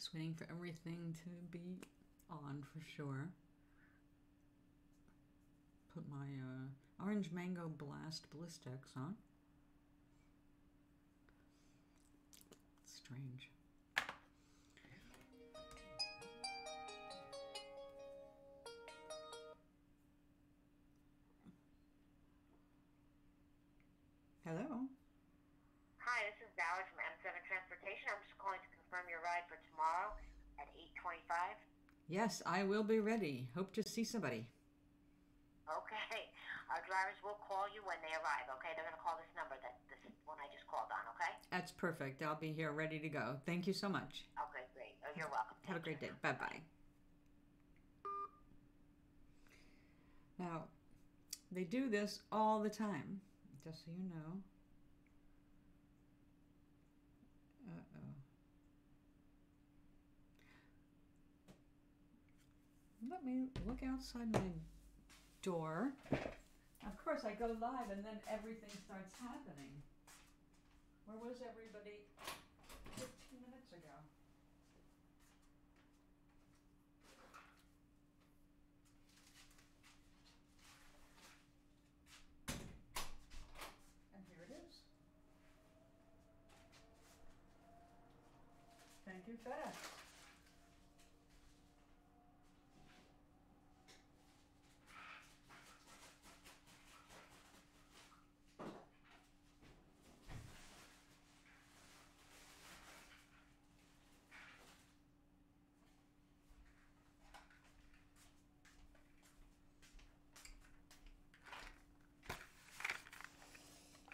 Just waiting for everything to be on for sure. Put my Orange Mango Blast Blistex on. Strange. Hello? Hi, this is Valerie from M7 Transportation. I'm just calling to confirm your ride for tomorrow at 8:25. Yes, I will be ready. Hope to see somebody. Okay. Our drivers will call you when they arrive, okay? They're going to call this number, this one I just called on, okay? That's perfect. I'll be here ready to go. Thank you so much. Okay, great. Oh, you're welcome. Have a great day. Bye-bye. Now, they do this all the time, just so you know. Uh-oh. Let me look outside my door. Of course, I go live and then everything starts happening. Where was everybody 15 minutes ago? And here it is. Thank you, FedEx.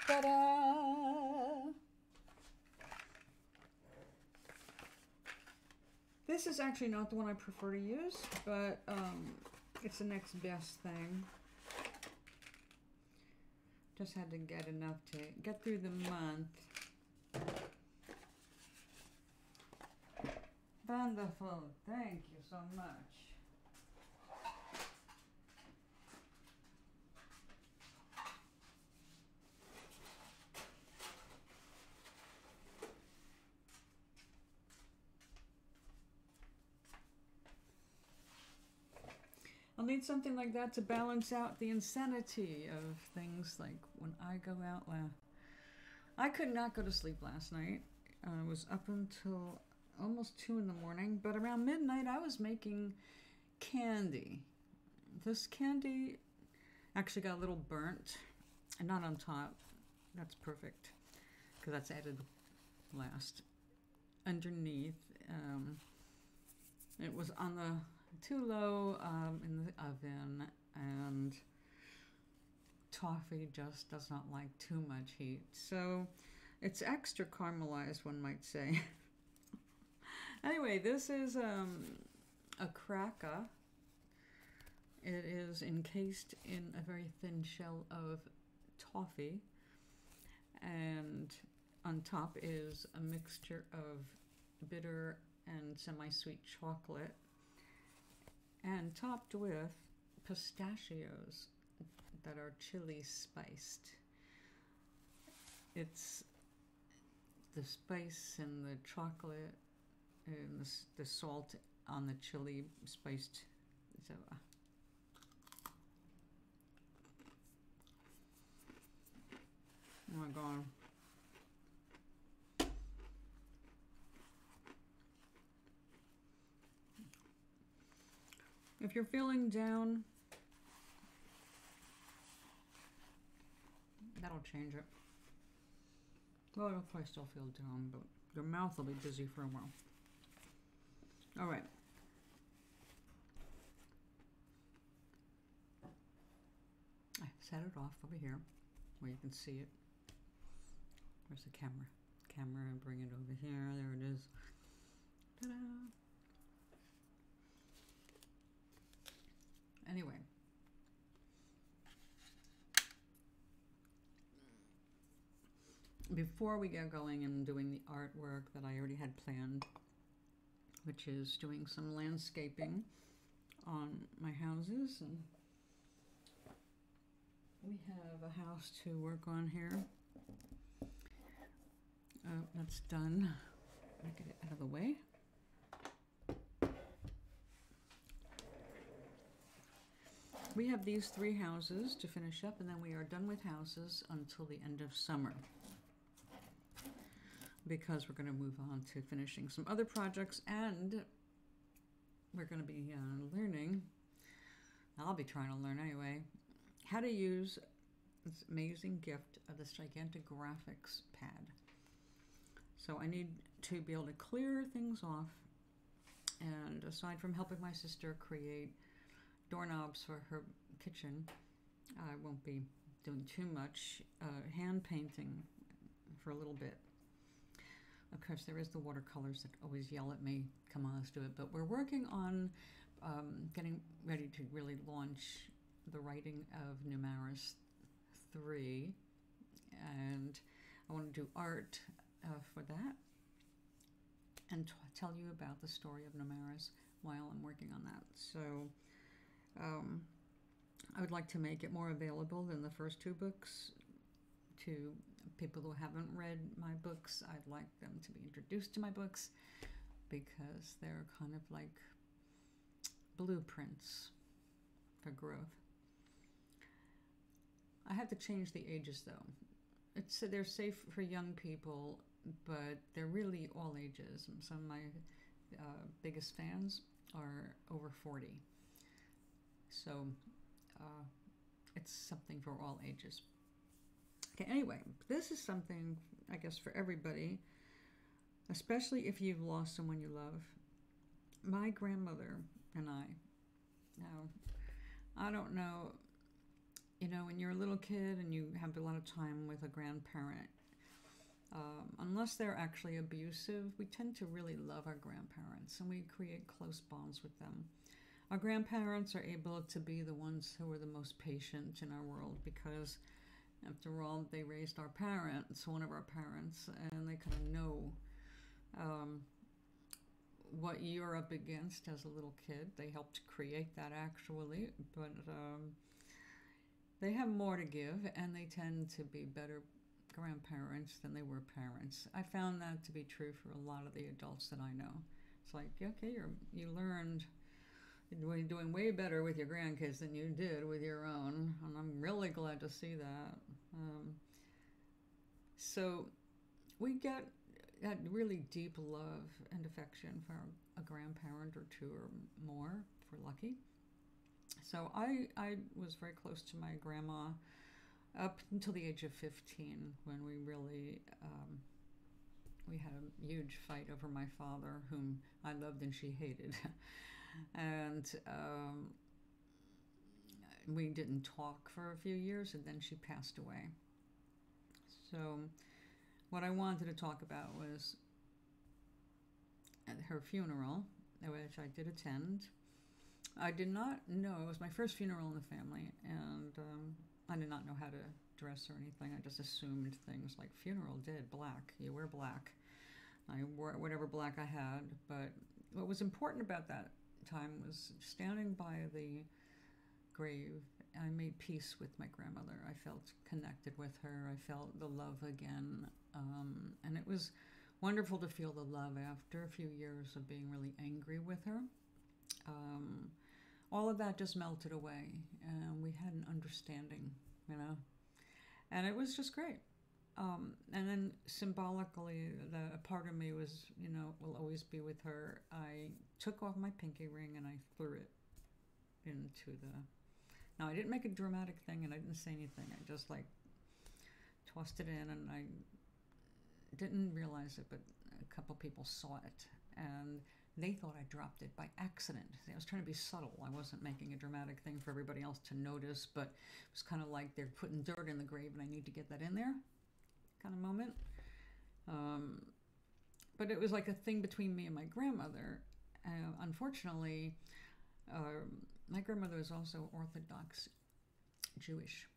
Ta-da! This is actually not the one I prefer to use, but it's the next best thing. Just had to get enough to get through the month. Wonderful. Thank you so much. I'll need something like that to balance out the insanity of things like when I go out. I could not go to sleep last night. I was up until almost 2 in the morning, but around midnight I was making candy. This candy actually got a little burnt, and not on top. That's perfect, because that's added last. Underneath, it was on the too low in the oven, and toffee just does not like too much heat. So it's extra caramelized, one might say. Anyway, this is a cracker. It is encased in a very thin shell of toffee, and on top is a mixture of bitter and semi-sweet chocolate, and topped with pistachios that are chili spiced. It's the spice and the chocolate and the salt on the chili spiced. So oh my god. If you're feeling down, that'll change it. Well, you'll probably still feel down, but your mouth will be busy for a while. All right. I set it off over here where you can see it. Where's the camera? Camera, bring it over here. There it is. Ta-da! Anyway. Before we get going and doing the artwork that I already had planned, which is doing some landscaping on my houses, and we have a house to work on here. That's done. I'll get it out of the way. we have these 3 houses to finish up, and then we are done with houses until the end of summer, because we're going to move on to finishing some other projects, and we're going to be learning, I'll be trying to learn anyway, how to use this amazing gift of this gigantic graphics pad. So I need to be able to clear things off, and aside from helping my sister create doorknobs for her kitchen, I won't be doing too much hand painting for a little bit. Of course, there is the watercolors that always yell at me, come on, let's do it. But we're working on getting ready to really launch the writing of Numaris 3. And I want to do art for that and tell you about the story of Numaris while I'm working on that. So I would like to make it more available than the first 2 books to people who haven't read my books. I'd like them to be introduced to my books because they're kind of like blueprints for growth. I have to change the ages though. They're safe for young people, but they're really all ages. And some of my biggest fans are over 40. So it's something for all ages. Okay, anyway, this is something, I guess, for everybody, especially if you've lost someone you love. My grandmother and I, now, I don't know, when you're a little kid and you have a lot of time with a grandparent, unless they're actually abusive, we tend to really love our grandparents and we create close bonds with them. Our grandparents are able to be the ones who are the most patient in our world because, after all, they raised our parents, one of our parents, and they kind of know what you're up against as a little kid. They helped create that actually, but they have more to give, and they tend to be better grandparents than they were parents. I found that to be true for a lot of the adults that I know. It's like, okay, you learned you're doing way better with your grandkids than you did with your own, and I'm really glad to see that. So we get that really deep love and affection for a grandparent or 2 or more, if we're lucky. So I was very close to my grandma up until the age of 15, when we really we had a huge fight over my father, whom I loved and she hated. And we didn't talk for a few years, and then she passed away. So what I wanted to talk about was at her funeral, which I did attend. I did not know, it was my first funeral in the family, and I did not know how to dress or anything. I just assumed things like funeral did, black, you wear black. I wore whatever black I had, but what was important about that time was standing by the grave. I made peace with my grandmother. I felt connected with her. I felt the love again, and it was wonderful to feel the love after a few years of being really angry with her. All of that just melted away, and we had an understanding, and it was just great. And then symbolically, a part of me was, will always be with her. I took off my pinky ring and I threw it into now I didn't make a dramatic thing and I didn't say anything. I just tossed it in, and I didn't realize it, but a couple people saw it and they thought I dropped it by accident. I was trying to be subtle. I wasn't making a dramatic thing for everybody else to notice, but it was kind of like they're putting dirt in the grave and I need to get that in there kind of moment. But it was like a thing between me and my grandmother. Unfortunately, my grandmother was also Orthodox Jewish,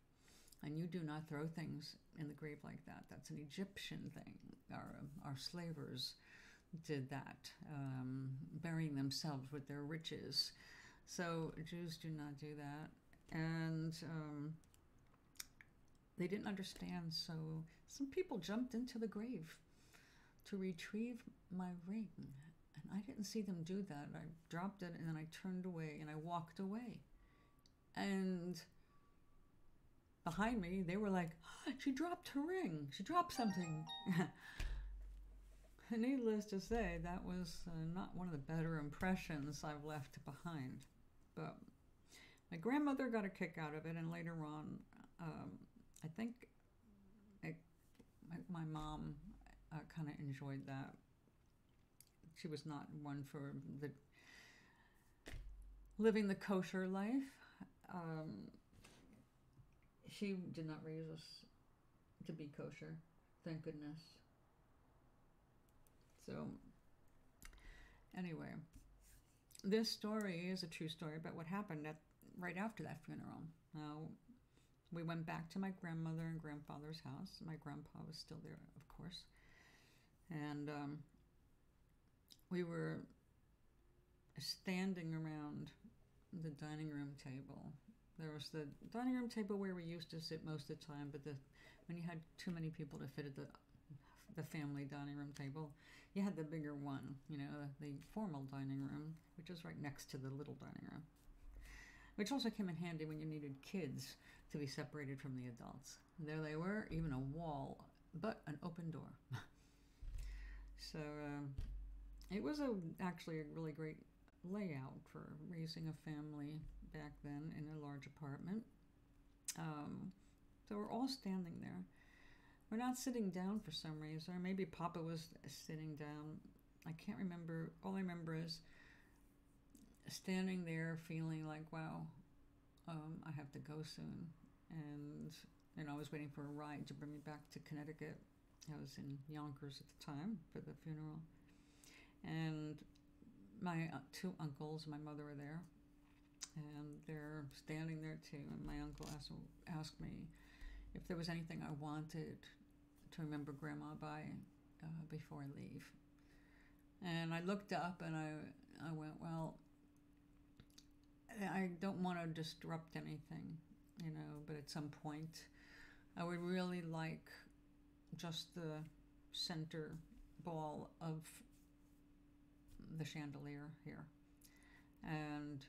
and you do not throw things in the grave like that. That's an Egyptian thing. Our slavers did that, burying themselves with their riches. So Jews do not do that, and they didn't understand. So some people jumped into the grave to retrieve my ring, and I didn't see them do that. I dropped it, and then I turned away, and I walked away. And behind me, they were like, oh, she dropped her ring. She dropped something. Needless to say, that was not one of the better impressions I've left behind. But my grandmother got a kick out of it, and later on, I think my mom kind of enjoyed that. She was not one for the living the kosher life. She did not raise us to be kosher, thank goodness. So, anyway, this story is a true story about what happened right after that funeral. Now, we went back to my grandmother and grandfather's house. My grandpa was still there, of course. And we were standing around the dining room table. There was the dining room table where we used to sit most of the time, but when you had too many people to fit at the family dining room table, you had the bigger one, the formal dining room, which is right next to the little dining room, which also came in handy when you needed kids to be separated from the adults. And there they were, even a wall, but an open door. So it was actually a really great layout for raising a family back then in a large apartment. So we're all standing there. We're not sitting down for some reason, or maybe Papa was sitting down. I can't remember. All I remember is standing there feeling like, wow, I have to go soon. And I was waiting for a ride to bring me back to Connecticut. I was in Yonkers at the time for the funeral. And my two uncles and my mother were there. And they're standing there too. And my uncle asked me if there was anything I wanted to remember Grandma by before I leave. And I looked up and I went, well, I don't want to disrupt anything, but at some point I would really like just the center ball of the chandelier here. And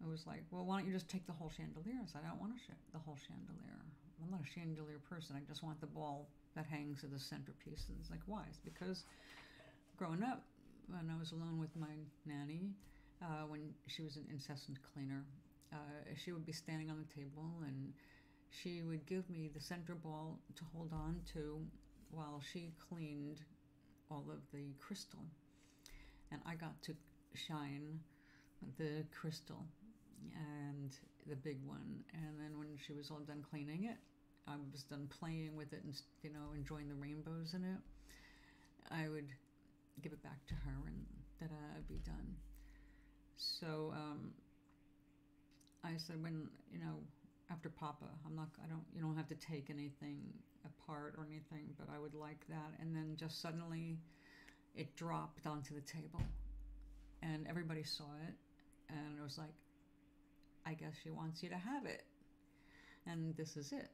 I was like, well, why don't you just take the whole chandelier? I said, I don't want the whole chandelier. I'm not a chandelier person. I just want the ball that hangs at the centerpiece. And it's like, why? It's because growing up, when I was alone with my nanny, when she was an incessant cleaner, she would be standing on the table and she would give me the center ball to hold on to while she cleaned all of the crystal. And I got to shine the crystal and the big one. And then when she was all done cleaning it, I was done playing with it and enjoying the rainbows in it, I would give it back to her and that I'd be done. So I said, when after Papa, you don't have to take anything apart or anything, but I would like that. And then just suddenly it dropped onto the table and everybody saw it, and it was like, I guess she wants you to have it. And this is it.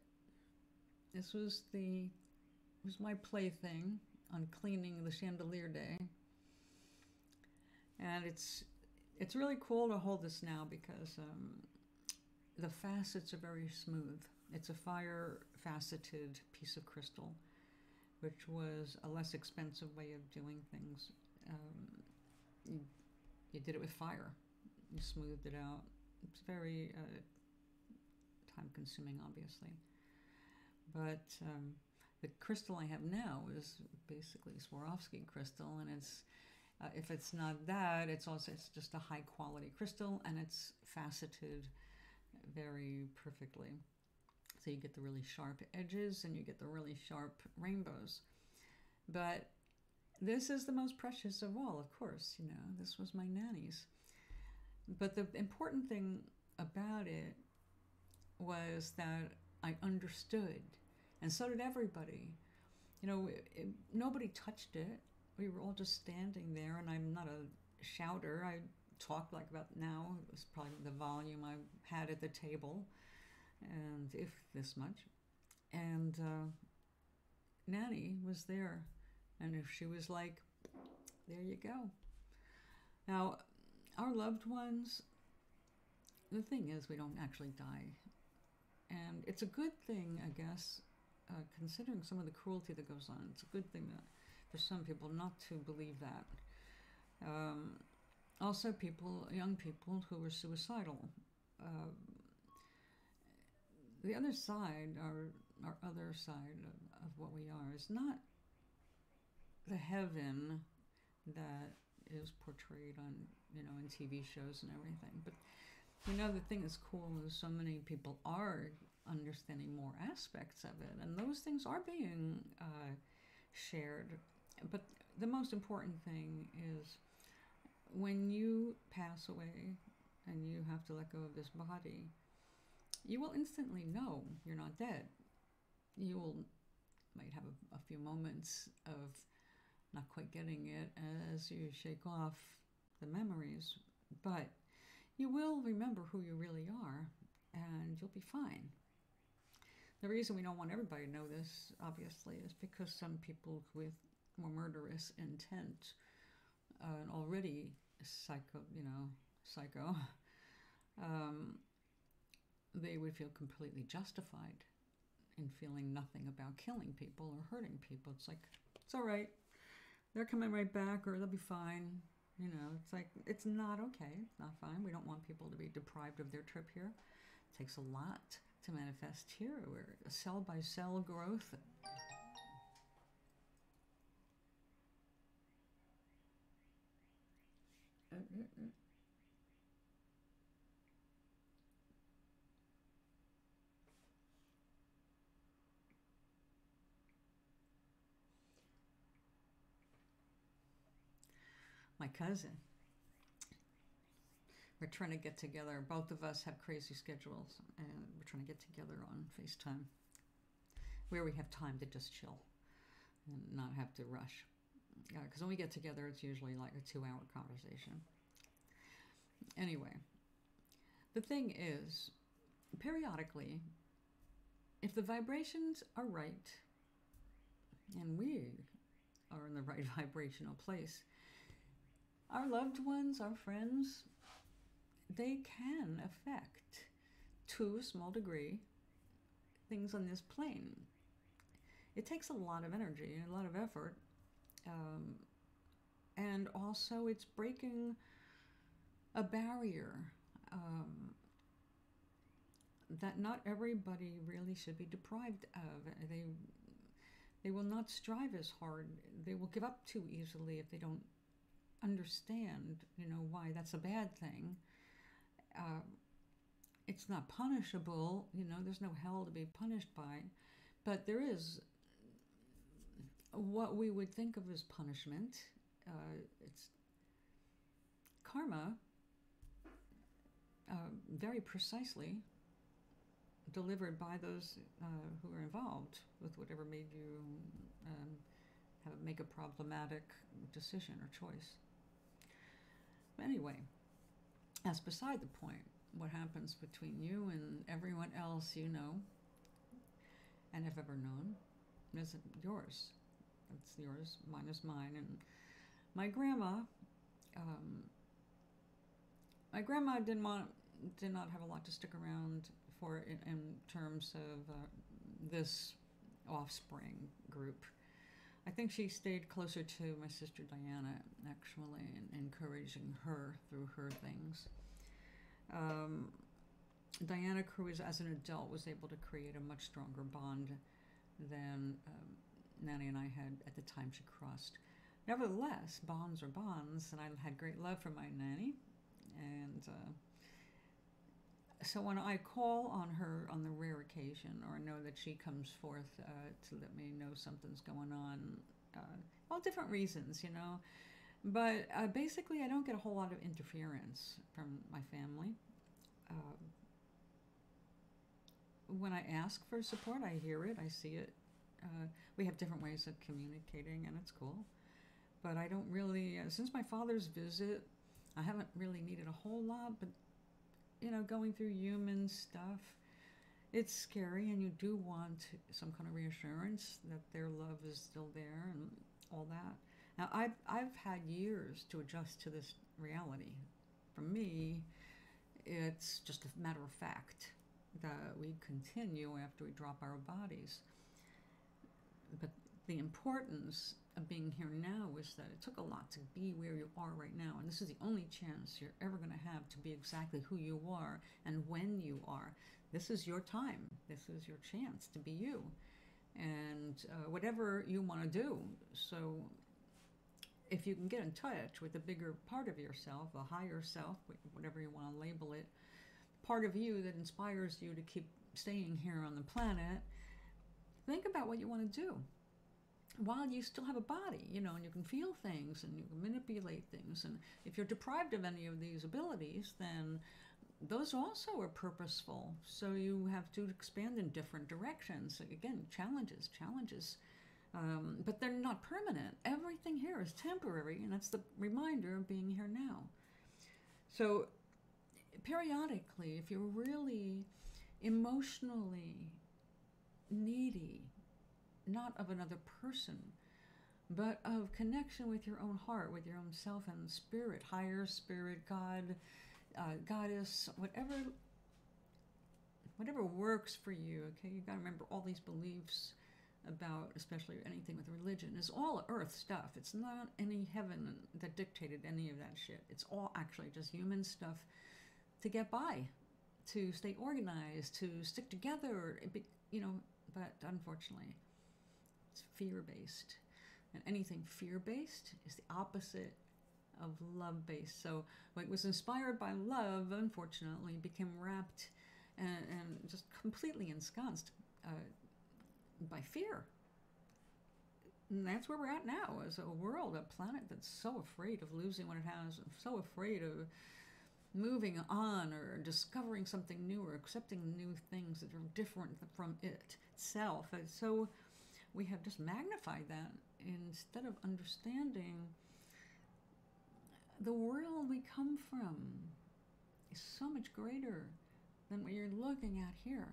This was my plaything on cleaning the chandelier day. And it's really cool to hold this now because the facets are very smooth. It's a fire faceted piece of crystal, which was a less expensive way of doing things. You did it with fire. You smoothed it out. It's very time consuming, obviously. But the crystal I have now is basically Swarovski crystal, and it's if it's not that, it's just a high quality crystal, and it's faceted very perfectly. So you get the really sharp edges and you get the really sharp rainbows. But this is the most precious of all, of course. This was my nanny's. But the important thing about it was that I understood, and so did everybody. Nobody touched it. We were all just standing there, and I'm not a shouter. I talked like about now. It was probably the volume I had at the table, and if this much. And Nanny was there, and if she was like, there you go. Now, our loved ones, the thing is, we don't actually die. And it's a good thing, I guess, considering some of the cruelty that goes on. It's a good thing that, for some people not to believe that. Also, young people who are suicidal. The other side, our other side of what we are, is not the heaven that is portrayed on, in TV shows and everything. But the thing that's cool is so many people are understanding more aspects of it, and those things are being shared. But the most important thing is when you pass away and you have to let go of this body, you will instantly know you're not dead. You might have a few moments of not quite getting it as you shake off the memories, but you will remember who you really are, and you'll be fine. The reason we don't want everybody to know this, obviously, is because some people with more murderous intent, and already psycho, they would feel completely justified in feeling nothing about killing people or hurting people. It's like, it's all right. They're coming right back, or they'll be fine. It's like, it's not okay. It's not fine. We don't want people to be deprived of their trip here. It takes a lot to manifest here. We're a cell-by-cell growth. My cousin, we're trying to get together. Both of us have crazy schedules, and we're trying to get together on FaceTime where we have time to just chill and not have to rush. Because when we get together, it's usually like a 2-hour conversation. Anyway, the thing is, periodically, if the vibrations are right, and we are in the right vibrational place, our loved ones, our friends, they can affect, to a small degree, things on this plane. It takes a lot of energy, a lot of effort, and also it's breaking a barrier that not everybody really should be deprived of. They will not strive as hard. They will give up too easily if they don't understand, why that's a bad thing. It's not punishable, there's no hell to be punished by, but there is what we would think of as punishment. It's karma, very precisely delivered by those who are involved with whatever made you make a problematic decision or choice. Anyway, that's beside the point. What happens between you and everyone else you know and have ever known is yours. It's yours, mine is mine. And my grandma did not have a lot to stick around for in terms of this offspring group. I think she stayed closer to my sister Diana, actually, and encouraging her through her things. Diana Cruz, as an adult, was able to create a much stronger bond than Nanny and I had at the time she crossed. Nevertheless, bonds are bonds, and I had great love for my Nanny. And so when I call on her on the rare occasion, or know that she comes forth to let me know something's going on, all different reasons, But basically, I don't get a whole lot of interference from my family. When I ask for support, I hear it, I see it. We have different ways of communicating, and it's cool. But I don't really, since my father's visit, I haven't really needed a whole lot, but, going through human stuff, it's scary, and you do want some kind of reassurance that their love is still there and all that. Now, I've had years to adjust to this reality. For me, it's just a matter of fact that we continue after we drop our bodies. But the importance of being here now is that it took a lot to be where you are right now, and this is the only chance you're ever going to have to be exactly who you are and when you are. This is your time. This is your chance to be you, and whatever you want to do. So if you can get in touch with the bigger part of yourself, a higher self, whatever you want to label it, part of you that inspires you to keep staying here on the planet, think about what you want to do while you still have a body, and you can feel things and you can manipulate things. And if you're deprived of any of these abilities, then those also are purposeful. So you have to expand in different directions. Again, challenges. But they're not permanent. Everything here is temporary, and that's the reminder of being here now. So periodically, if you're really emotionally needy, not of another person, but of connection with your own heart, with your own self and spirit, higher spirit, God, goddess, whatever works for you, okay? You gotta remember all these beliefs about, especially anything with religion, is all earth stuff. It's not any heaven that dictated any of that shit. It's all actually just human stuff to get by, to stay organized, to stick together, but unfortunately, it's fear-based. And anything fear-based is the opposite of love-based. So what was inspired by love, unfortunately, became wrapped and just completely ensconced by fear. And that's where we're at now, as a world, a planet that's so afraid of losing what it has, so afraid of moving on or discovering something new or accepting new things that are different from itself. And so we have just magnified that instead of understanding the world we come from is so much greater than what you're looking at here.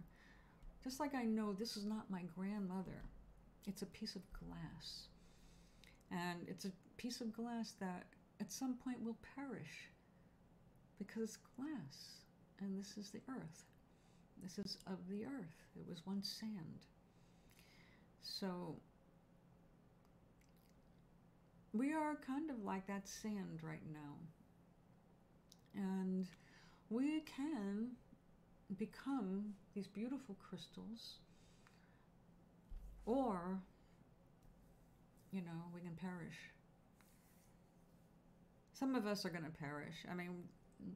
Just like I know this is not my grandmother. It's a piece of glass. And it's a piece of glass that at some point will perish because it's glass. And this is the earth. This is of the earth. It was once sand. So we are kind of like that sand right now. And we can become these beautiful crystals, or, we can perish. Some of us are going to perish. I mean,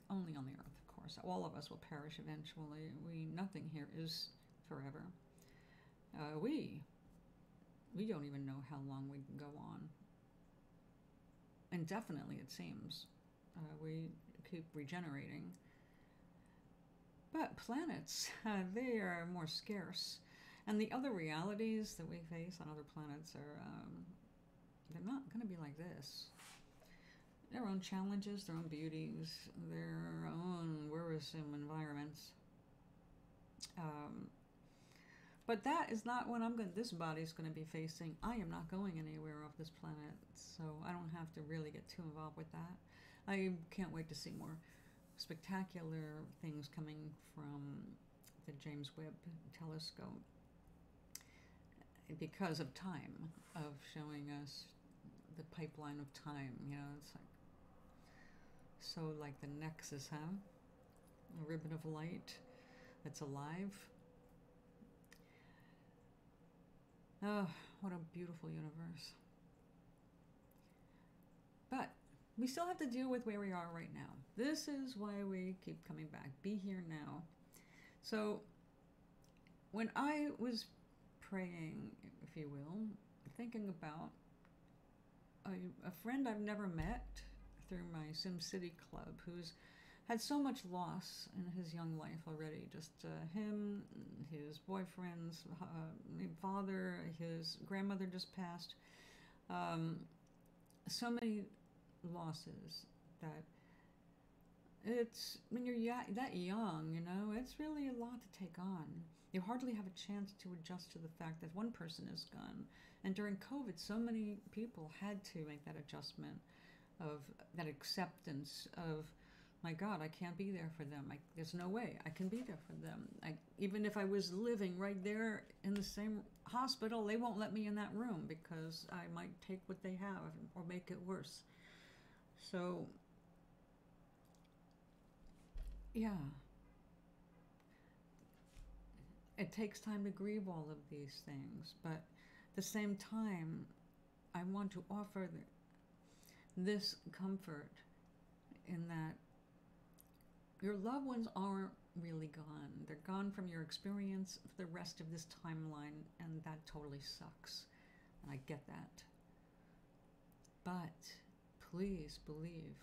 only on the earth, of course. All of us will perish eventually. Nothing here is forever. We don't even know how long we can go on. Indefinitely, it seems. We keep regenerating. But planets, they are more scarce. And the other realities that we face on other planets are, they're not going to be like this. Their own challenges, their own beauties, their own worrisome environments. But that is not what this body's going to be facing. I am not going anywhere off this planet, so I don't have to really get too involved with that. I can't wait to see more spectacular things coming from the James Webb telescope because of time, of showing us the pipeline of time. It's like the nexus, huh? A ribbon of light that's alive. Oh, what a beautiful universe. But we still have to deal with where we are right now. This is why we keep coming back. Be here now. So when I was praying, if you will, thinking about a friend I've never met through my SimCity club who's had so much loss in his young life already. Just him, his boyfriend's father, his grandmother just passed. So many losses that it's, when you're that young, it's really a lot to take on. You hardly have a chance to adjust to the fact that one person is gone. And during COVID, so many people had to make that adjustment, of that acceptance of, my God, I can't be there for them. There's no way I can be there for them. Even if I was living right there in the same hospital, they won't let me in that room because I might take what they have or make it worse. So, yeah. It takes time to grieve all of these things, but at the same time, I want to offer this comfort in that your loved ones aren't really gone. They're gone from your experience for the rest of this timeline, and that totally sucks. And I get that. But please believe,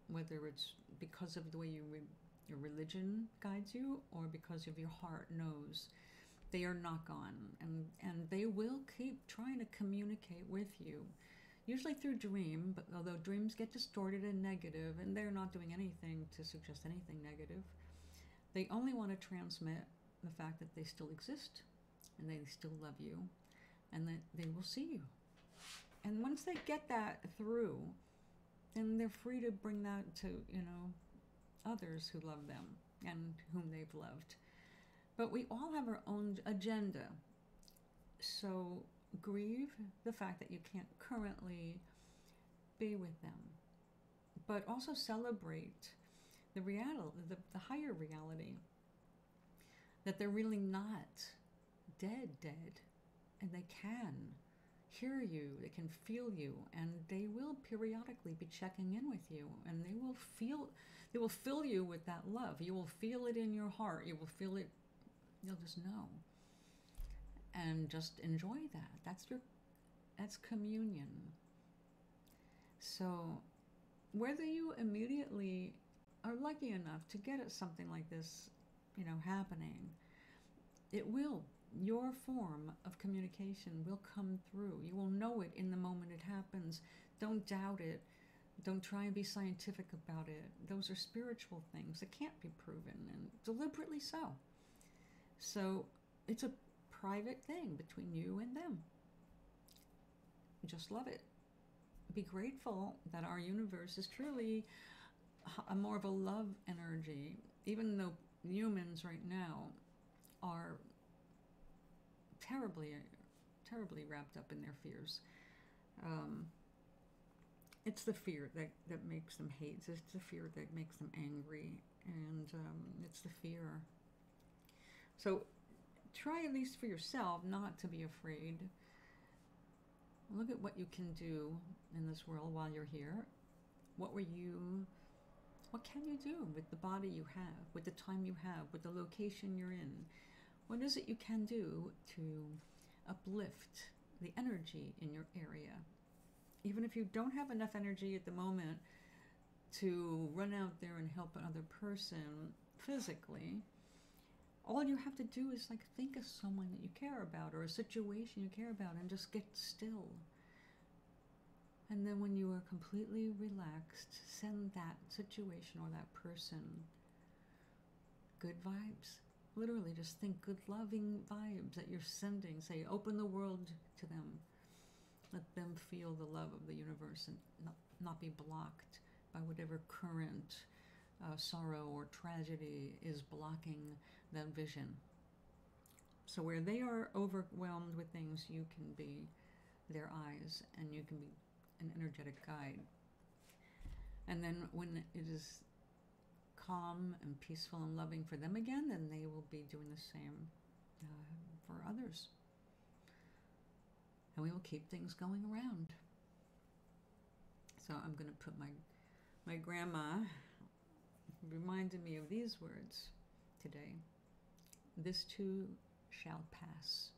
whether it's because of the way your religion guides you or because of your heart knows, they are not gone, and they will keep trying to communicate with you, usually through dream, but although dreams get distorted and negative, and they're not doing anything to suggest anything negative, they only want to transmit the fact that they still exist and they still love you and that they will see you. And once they get that through, then they're free to bring that to, others who love them and whom they've loved. But we all have our own agenda. So grieve the fact that you can't currently be with them, but also celebrate the reality, the higher reality, that they're really not dead, and they can hear you, they can feel you, and they will periodically be checking in with you, and they will fill you with that love. You will feel it in your heart. You will feel it. You'll just know. And just enjoy that. That's communion. So whether you immediately are lucky enough to get something like this, happening, your form of communication will come through. You will know it in the moment it happens. Don't doubt it. Don't try and be scientific about it. Those are spiritual things that can't be proven, and deliberately so. So it's a private thing between you and them. Just love it. Be grateful that our universe is truly more of a love energy, even though humans right now are terribly wrapped up in their fears. It's the fear that makes them hate. It's the fear that makes them angry, and it's the fear. So try, at least for yourself, not to be afraid. Look at what you can do in this world while you're here. What can you do with the body you have, with the time you have, with the location you're in? What is it you can do to uplift the energy in your area? Even if you don't have enough energy at the moment to run out there and help another person physically, all you have to do is think of someone that you care about or a situation you care about and just get still. And then when you are completely relaxed, send that situation or that person good vibes. Literally just think good loving vibes that you're sending. Say, open the world to them. Let them feel the love of the universe and not be blocked by whatever current sorrow or tragedy is blocking that vision. So where they are overwhelmed with things, you can be their eyes and you can be an energetic guide. And then when it is calm and peaceful and loving for them again, then they will be doing the same for others. And we will keep things going around. So I'm going to put my grandma reminded me of these words today. This too shall pass.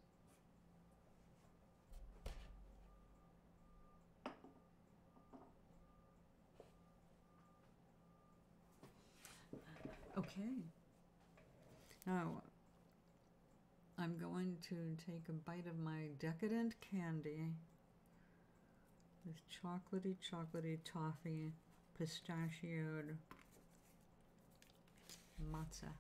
Okay. Now, I'm going to take a bite of my decadent candy. This chocolatey toffee pistachioed matzo.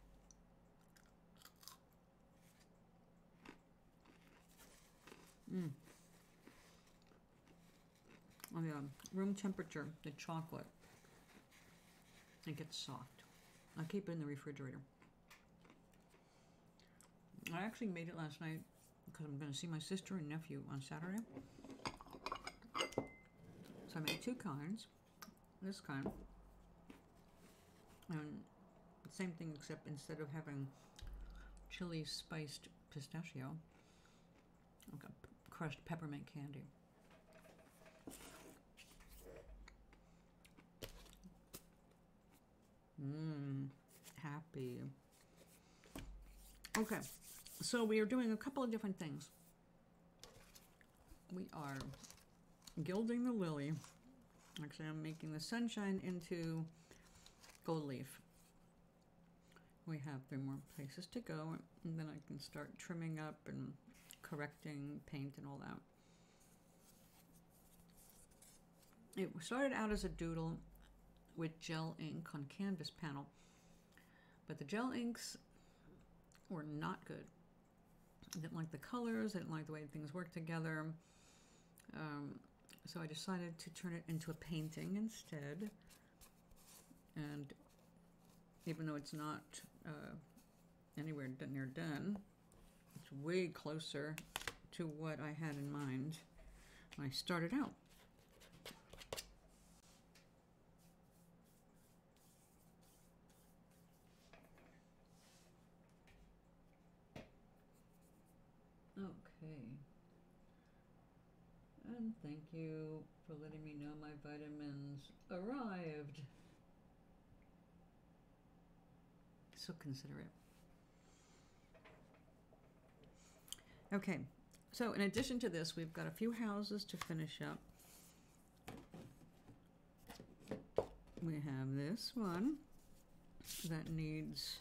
Oh yeah, room temperature, the chocolate. It gets soft. I keep it in the refrigerator. I actually made it last night because I'm going to see my sister and nephew on Saturday. So I made 2 kinds. This kind. And the same thing, except instead of having chili spiced pistachio, I've got crushed peppermint candy. Happy. Okay, so we are doing a couple of different things. We are gilding the lily. Actually, I'm making the sunshine into gold leaf. We have 3 more places to go, and then I can start trimming up and correcting paint and all that. It started out as a doodle with gel ink on canvas panel, but the gel inks were not good. I didn't like the colors, I didn't like the way things worked together. So I decided to turn it into a painting instead. And even though it's not anywhere near done, it's way closer to what I had in mind when I started out. Okay. And thank you for letting me know my vitamins arrived. So considerate. Okay, so in addition to this, we've got a few houses to finish up. We have this one that needs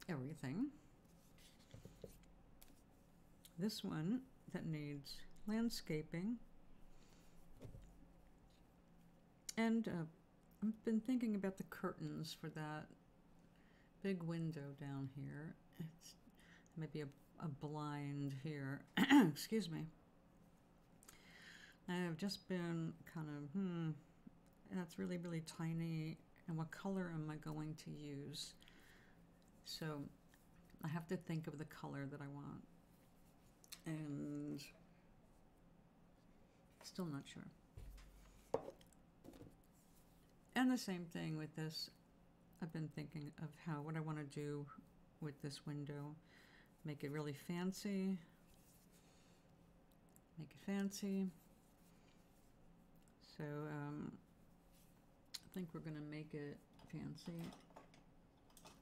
everything. This one that needs landscaping. And I've been thinking about the curtains for that big window down here. It's maybe a blind here. Excuse me. I have just been kind of, that's really, really tiny. And what color am I going to use? So I have to think of the color that I want. And still not sure. And the same thing with this. I've been thinking of what I want to do with this window. Make it really fancy. Make it fancy. So I think we're going to make it fancy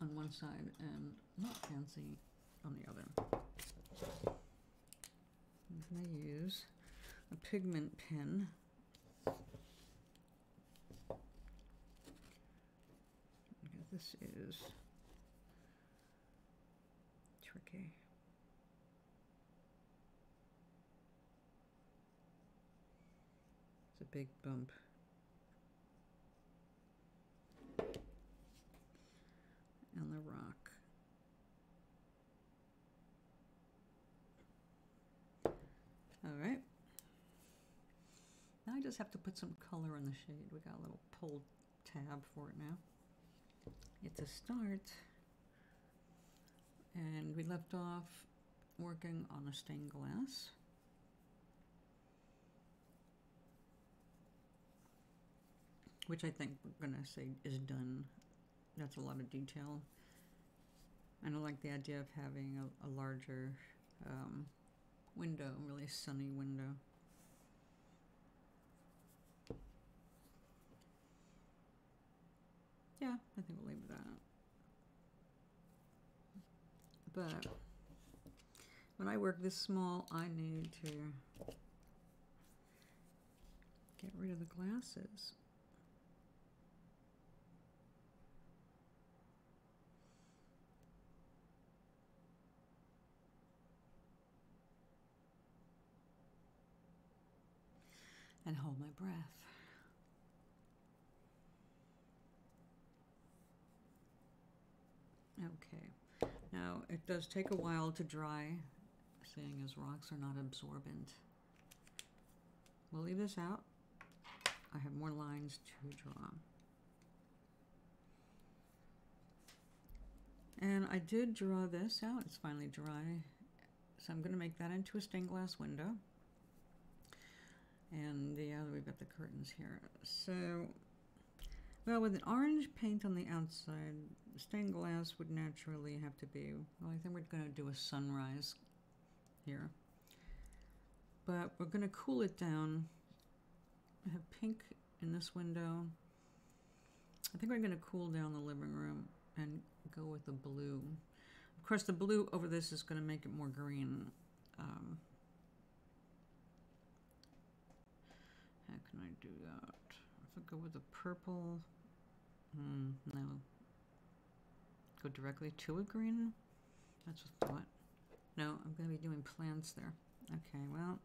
on one side and not fancy on the other. I'm going to use a pigment pen. This is tricky. It's a big bump. And the rock. All right. Now I just have to put some color on the shade. We got a little pull tab for it now. It's a start. And we left off working on a stained glass. Which I think we're going to say is done. That's a lot of detail. I don't like the idea of having a larger window, really sunny window. Yeah, I think we'll leave it at that. But when I work this small, I need to get rid of the glasses. And hold my breath. Okay, now it does take a while to dry, seeing as rocks are not absorbent. We'll leave this out. I have more lines to draw. And I did draw this out. It's finally dry. So I'm going to make that into a stained glass window. And we've got the curtains here. So, well, with an orange paint on the outside, stained glass would naturally have to be, well, I think we're going to do a sunrise here. But we're going to cool it down. I have pink in this window. I think we're going to cool down the living room and go with the blue. Of course, the blue over this is going to make it more green. How can I do that? If I go with the purple, no. Go directly to a green? That's a thought. No, I'm going to be doing plants there. Okay, well.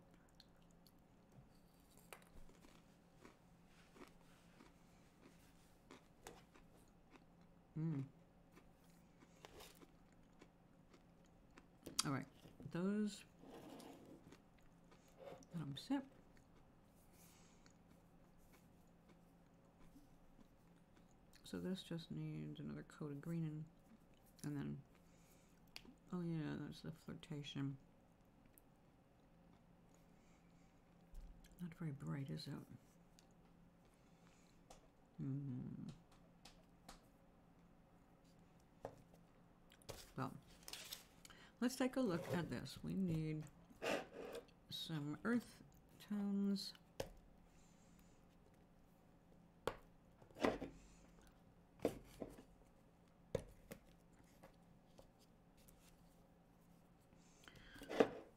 All right, those, set. So this just needs another coat of green and then, oh yeah, that's the flirtation. Not very bright, is it? Well, let's take a look at this. We need some earth tones.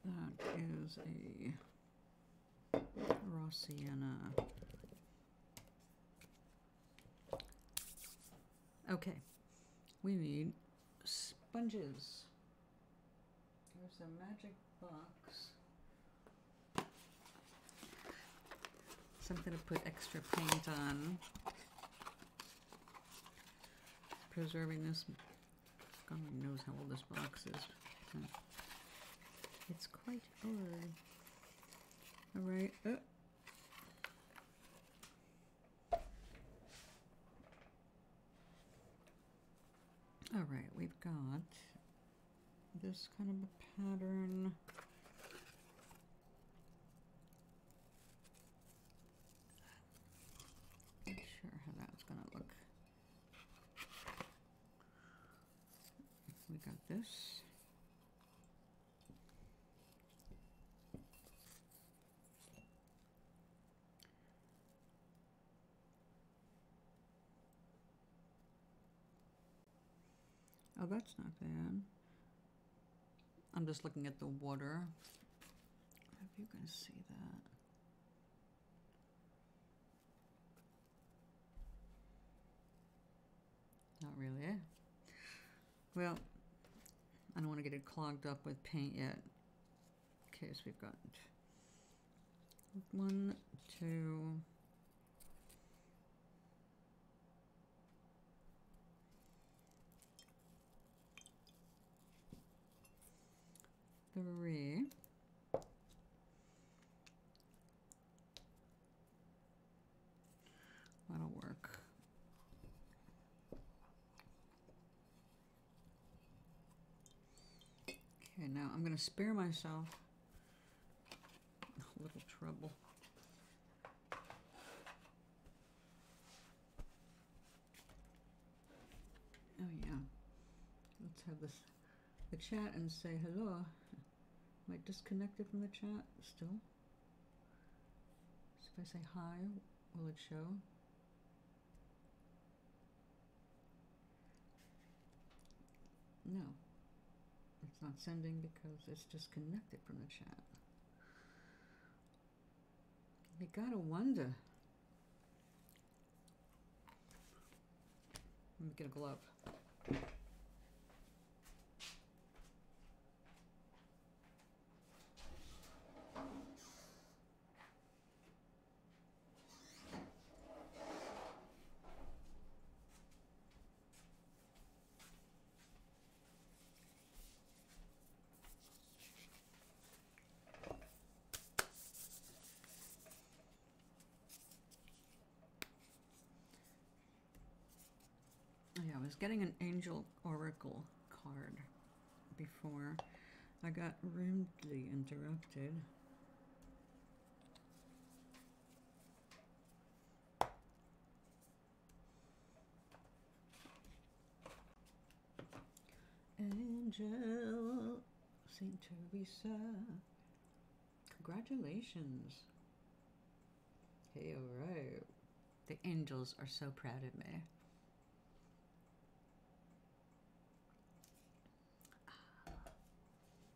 That is a raw sienna. Okay, we need sponges. There's a magic box. Something to put extra paint on. Preserving this. God only knows how old this box is. It's quite old. All right. All right, we've got this kind of a pattern. Not sure how that's going to look. We got this. Oh, that's not bad. I'm just looking at the water. If you can see that. Not really. Well, I don't want to get it clogged up with paint yet. Okay, so we've got 1, 2. Three. That'll work. Okay, now I'm going to spare myself a little trouble. Oh yeah. Let's have the chat and say hello. Am I disconnected from the chat still? So if I say hi, will it show? No. It's not sending because it's disconnected from the chat. You gotta wonder. Let me get a glove. Yeah, I was getting an angel oracle card before I got rudely interrupted. Angel, Saint Teresa, congratulations. Hey, alright. The angels are so proud of me.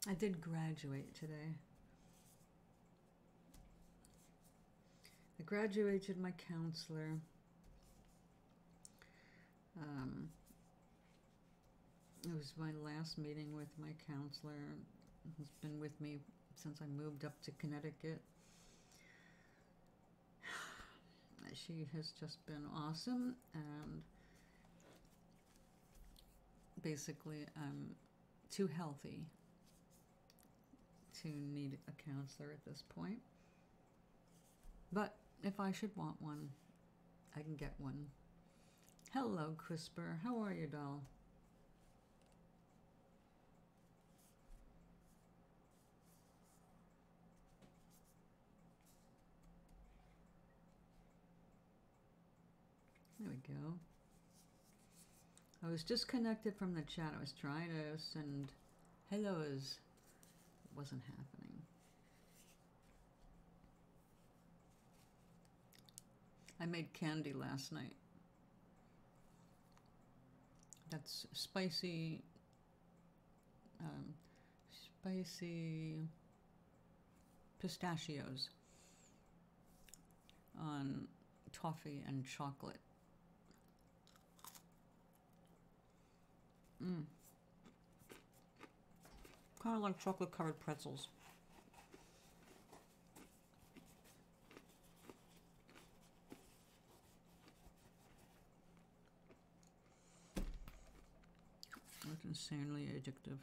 I did graduate today. I graduated my counselor. It was my last meeting with my counselor. He's been with me since I moved up to Connecticut. She has just been awesome, and basically I'm too healthy to need a counselor at this point. But if I should want one, I can get one. Hello, CRISPR. How are you, doll? There we go. I was disconnected from the chat. I was trying to send hellos. It wasn't happening. I made candy last night. That's spicy pistachios on toffee and chocolate. Kind of like chocolate covered pretzels. That's insanely addictive.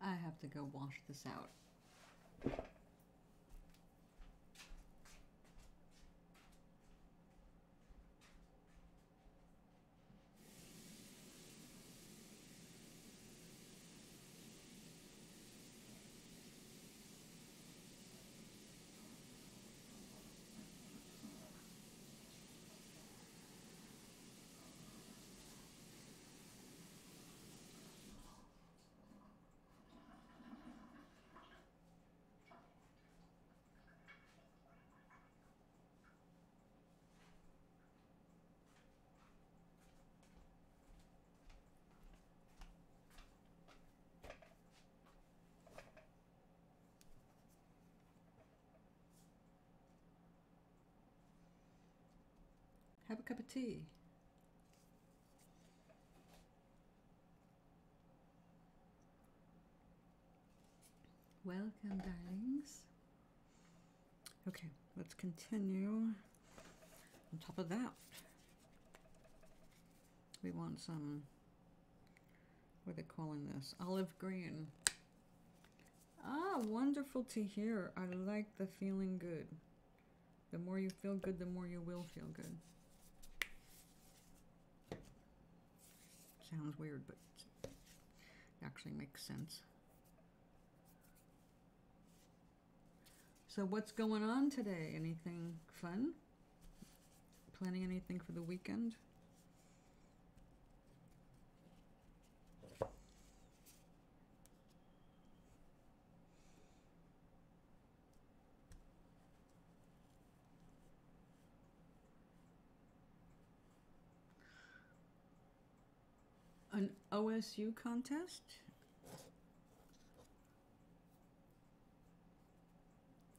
I have to go wash this out. Have a cup of tea. Welcome, darlings. Okay, let's continue. On top of that, we want some, what are they calling this? Olive green. Ah, wonderful to hear. I like the feeling good. The more you feel good, the more you will feel good. Sounds weird, but it actually makes sense. So what's going on today? Anything fun? Planning anything for the weekend? An OSU contest?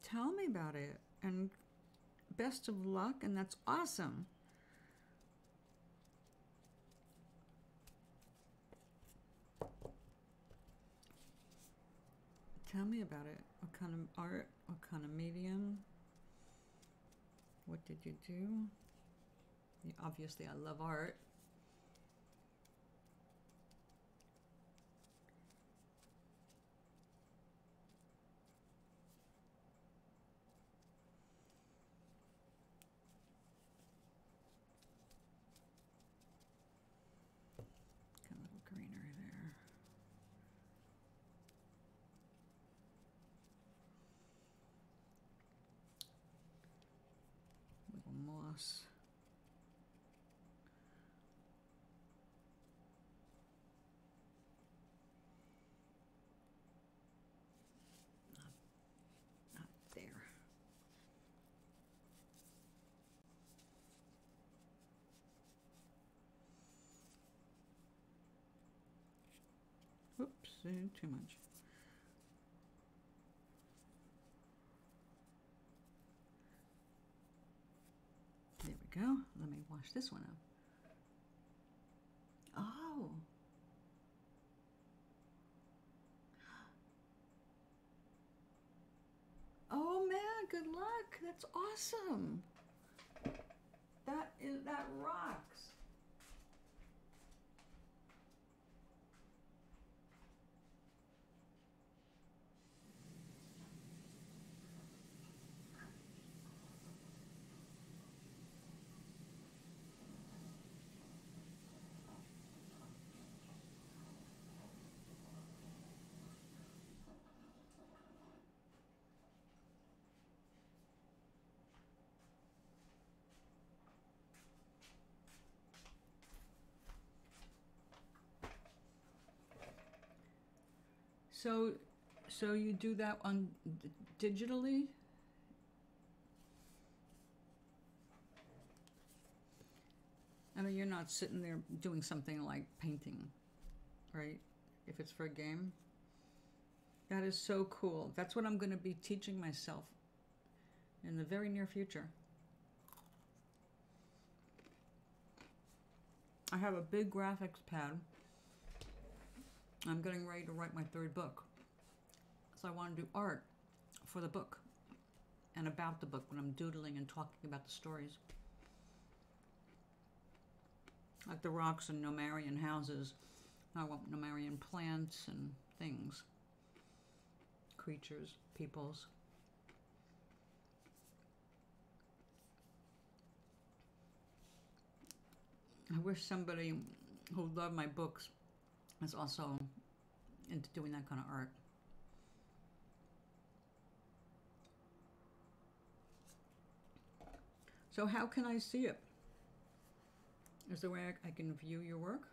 Tell me about it. And best of luck, and that's awesome. Tell me about it. What kind of art? What kind of medium? What did you do? Yeah, obviously, I love art. Got a little greenery there. Little moss. Not there. Oops, too much. There we go. Let me wash this one up. Oh. Oh man, good luck. That's awesome. That rocks. So you do that on digitally? I mean, you're not sitting there doing something like painting, right? If it's for a game. That is so cool. That's what I'm going to be teaching myself in the very near future. I have a big graphics pad. I'm getting ready to write my third book. So I want to do art for the book and about the book when I'm doodling and talking about the stories. Like the rocks and Nomarian houses. I want Nomarian plants and things. Creatures, peoples. I wish somebody who loved my books is also into doing that kind of art. So how can I see it? Is there a way I can view your work?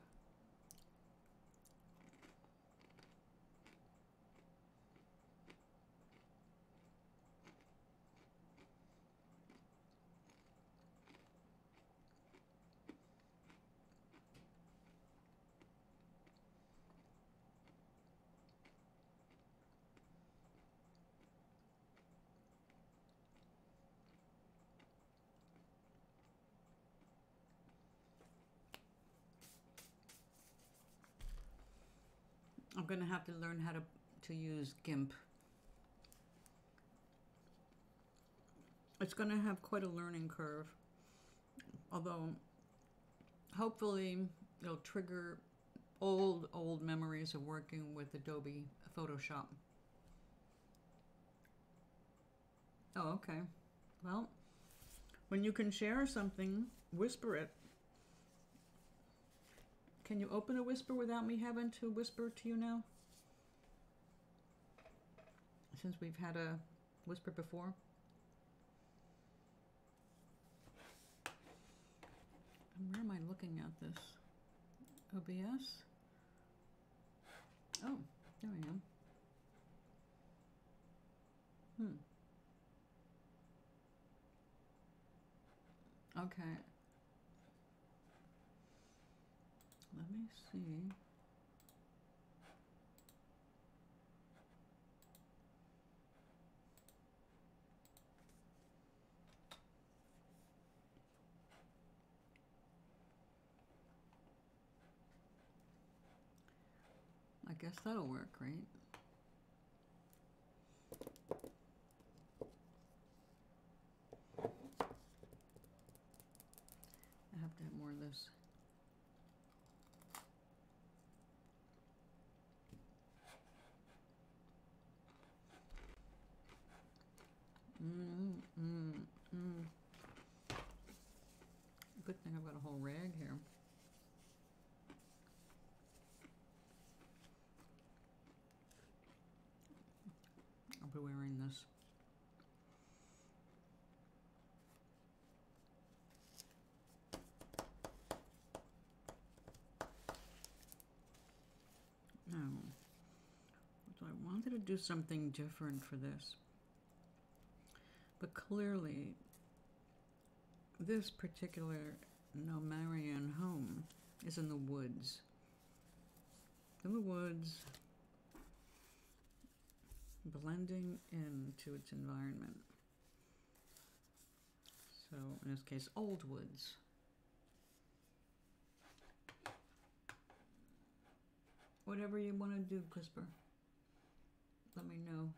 I'm going to have to learn how to use GIMP. It's going to have quite a learning curve, although hopefully it'll trigger old memories of working with Adobe Photoshop. Oh, okay. Well, when you can share something, whisper it. Can you open a whisper without me having to whisper to you now? Since we've had a whisper before. And where am I looking at this? OBS? Oh, there I am. Okay. Let me see. I guess that'll work, right? I have to have more of this. Good thing I've got a whole rag here. I'll be wearing this. Now, so I wanted to do something different for this. But clearly, this particular Nomarian home is in the woods. In the woods, blending into its environment. So, in this case, old woods. Whatever you want to do, Crisper. Let me know.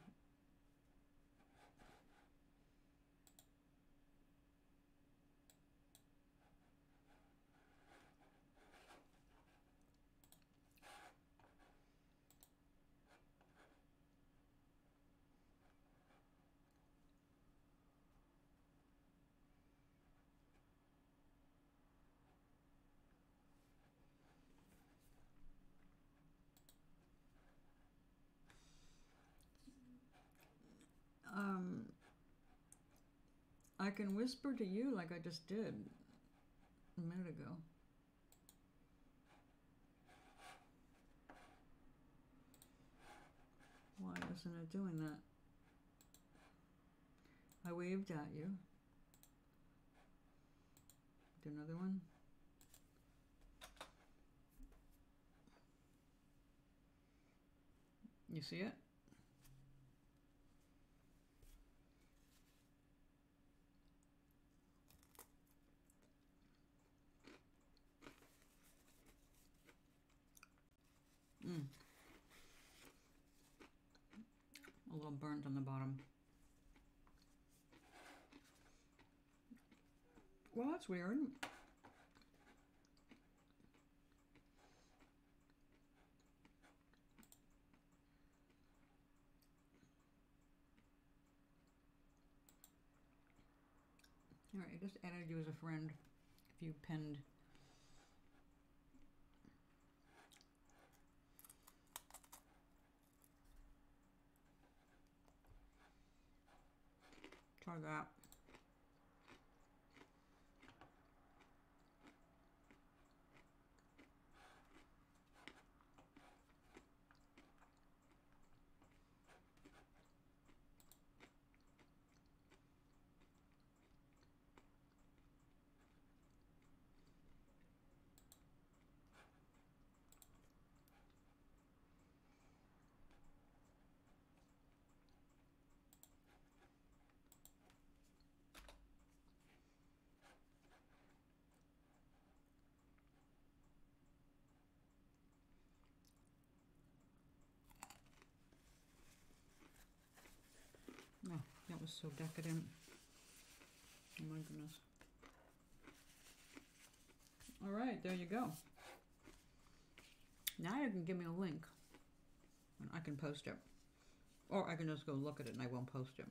I can whisper to you like I just did a minute ago. Why isn't it doing that? I waved at you. Do another one. You see it? A little burnt on the bottom. Well, that's weird. Alright, I just added you as a friend if you pinned. Try that. Oh, that was so decadent. Oh my goodness. All right, there you go. Now you can give me a link and I can post it. Or I can just go look at it and I won't post it.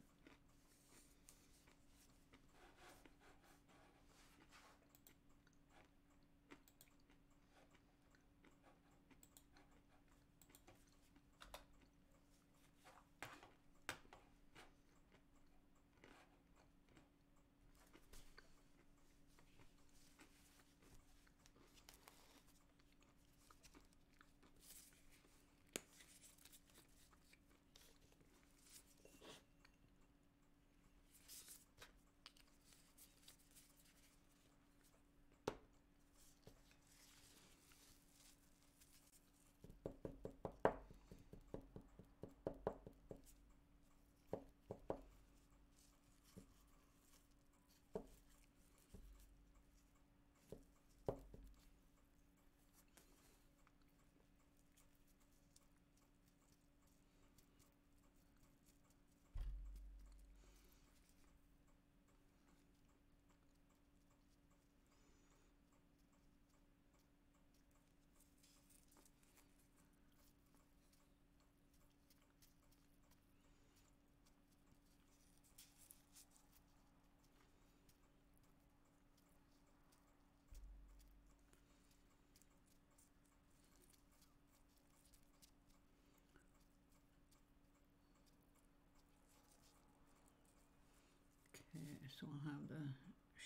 So I'll have the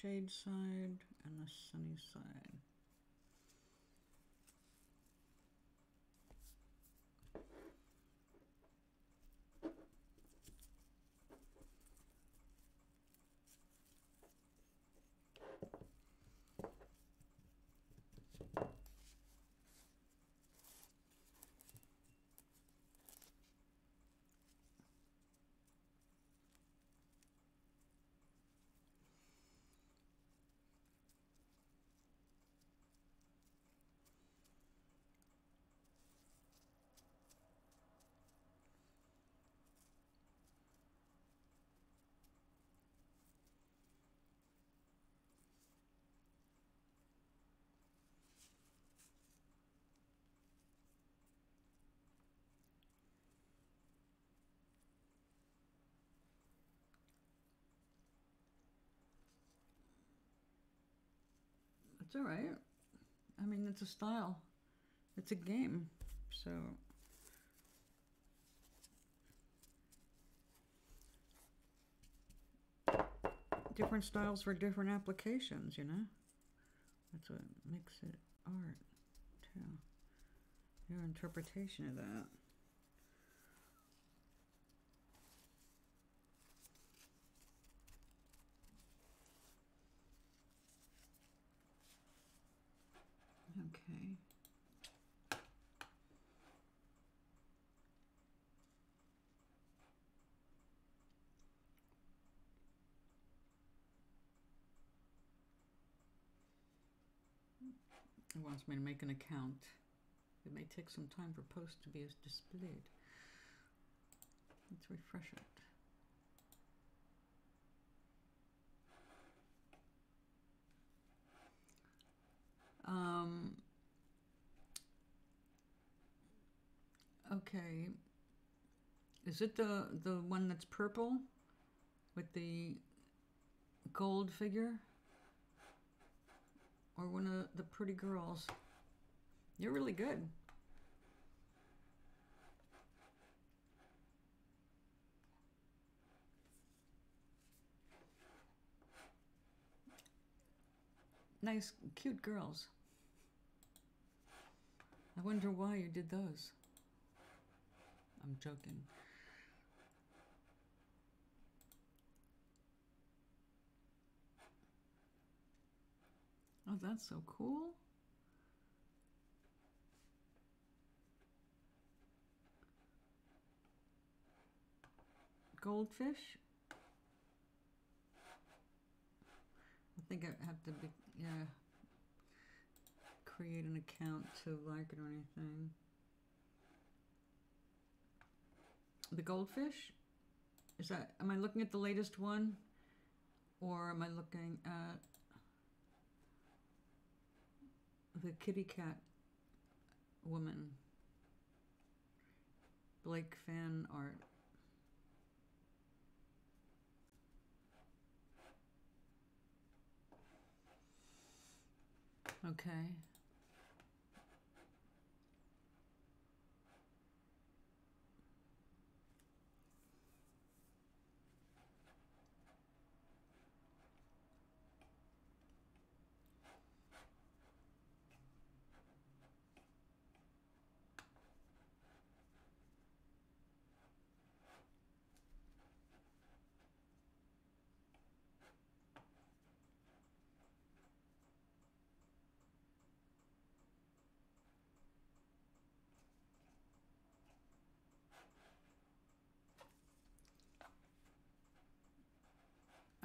shade side and the sunny side. It's all right. I mean, it's a style. It's a game. So different styles for different applications, you know? That's what makes it art, too. Your interpretation of that. Okay. It wants me to make an account. It may take some time for posts to be displayed. Let's refresh it. Okay. Is it the one that's purple with the gold figure? Or one of the pretty girls? You're really good. Nice, cute girls. I wonder why you did those. I'm joking. Oh, that's so cool. Goldfish? I think I have to be, yeah, create an account to like it or anything. The goldfish? Is that, am I looking at the latest one? Or am I looking at the kitty cat woman? Blake fan art. Okay.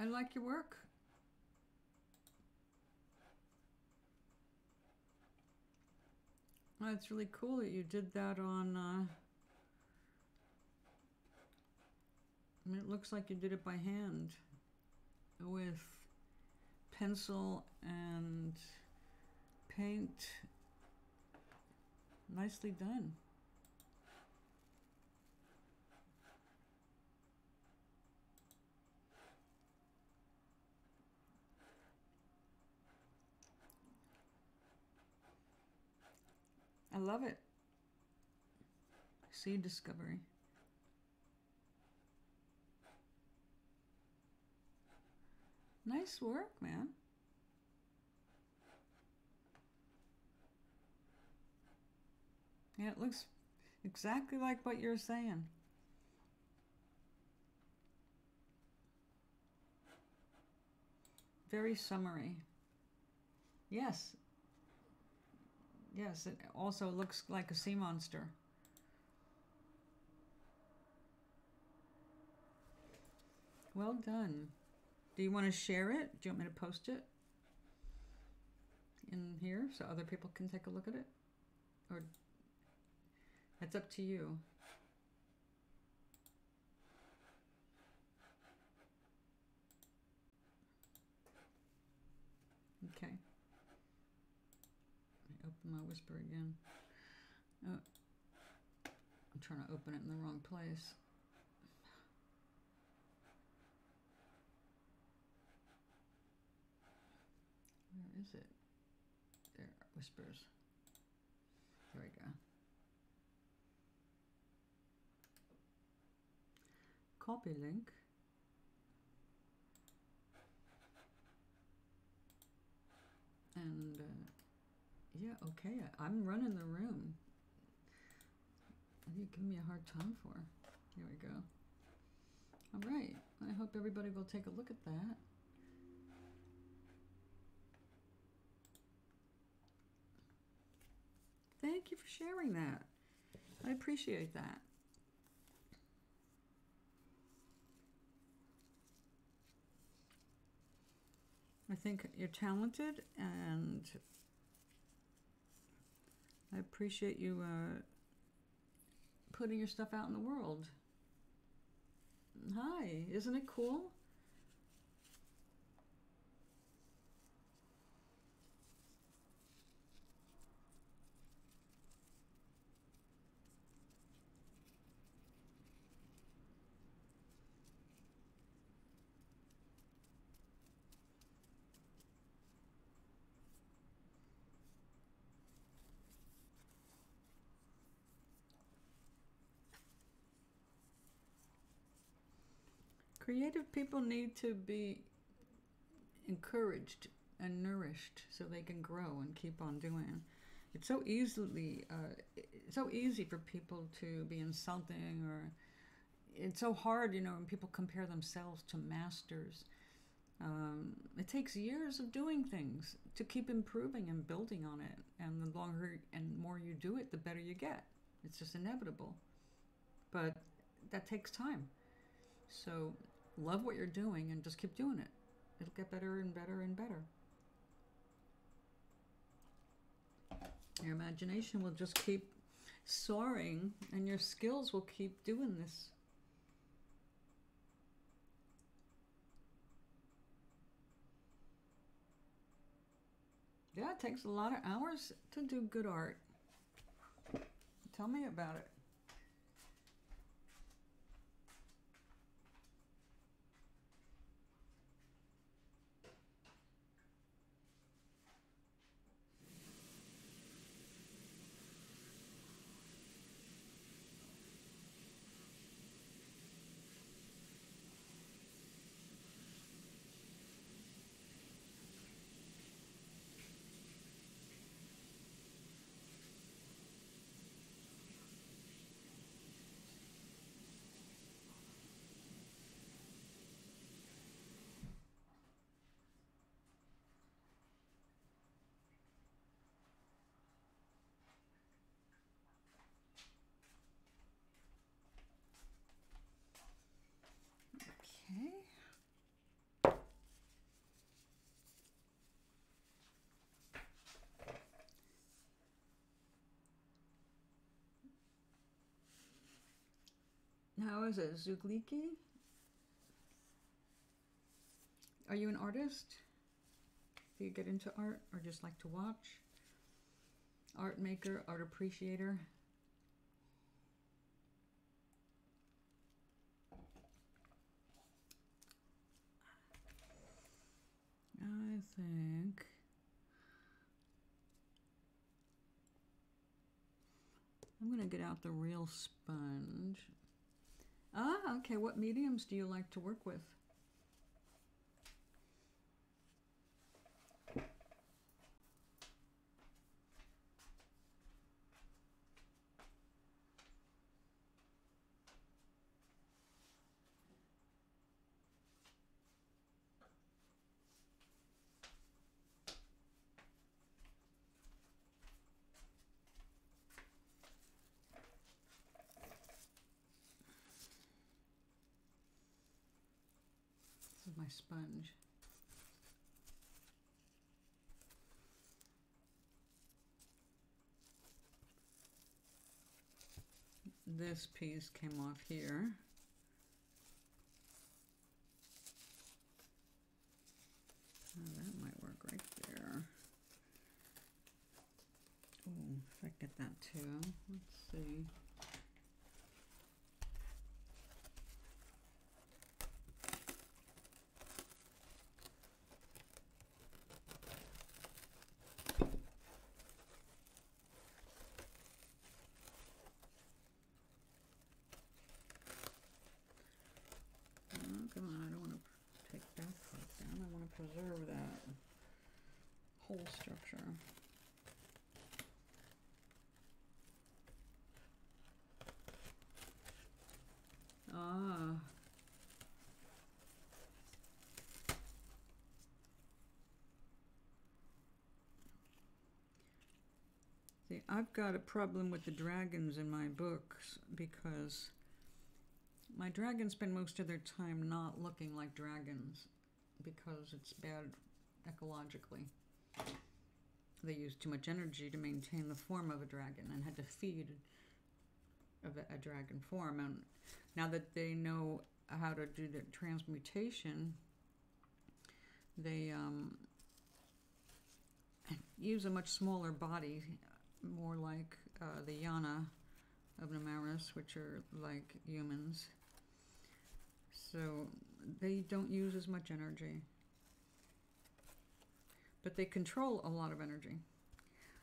I like your work. Oh, it's really cool that you did that on, I mean, it looks like you did it by hand with pencil and paint. Nicely done. I love it. Seed discovery. Nice work, man. Yeah, it looks exactly like what you're saying. Very summery. Yes. Yes, it also looks like a sea monster. Well done. Do you want to share it? Do you want me to post it in here so other people can take a look at it? Or it's up to you. Okay. Open my Whisper again. Oh, I'm trying to open it in the wrong place. Where is it? There, Whispers. There we go. Copy link. And yeah, okay, I'm running the room. What are you giving me a hard time for? Here we go. All right, I hope everybody will take a look at that. Thank you for sharing that. I appreciate that. I think you're talented, and I appreciate you putting your stuff out in the world. Hi, isn't it cool? Creative people need to be encouraged and nourished so they can grow and keep on doing. It's so easy for people to be insulting, or it's so hard, when people compare themselves to masters. It takes years of doing things to keep improving and building on it, and the longer and more you do it, the better you get. It's just inevitable, but that takes time. So love what you're doing and just keep doing it. It'll get better and better and better. Your imagination will just keep soaring, and your skills will keep doing this. Yeah, it takes a lot of hours to do good art. Tell me about it. Okay. How is it, Zugliki? Are you an artist? Do you get into art or just like to watch? Art maker, art appreciator? I think I'm going to get out the real sponge. Ah, okay. What mediums do you like to work with? my sponge. This piece came off here. Oh, that might work right there. Oh, if I get that too. Let's see. Oh, come on, I don't want to take that part down. I want to preserve that whole structure. Ah. See, I've got a problem with the dragons in my books because my dragons spend most of their time not looking like dragons because it's bad ecologically. They use too much energy to maintain the form of a dragon and had to feed a dragon form. And now that they know how to do the transmutation, they use a much smaller body, more like the Yana of Namaris, which are like humans. So they don't use as much energy. But they control a lot of energy.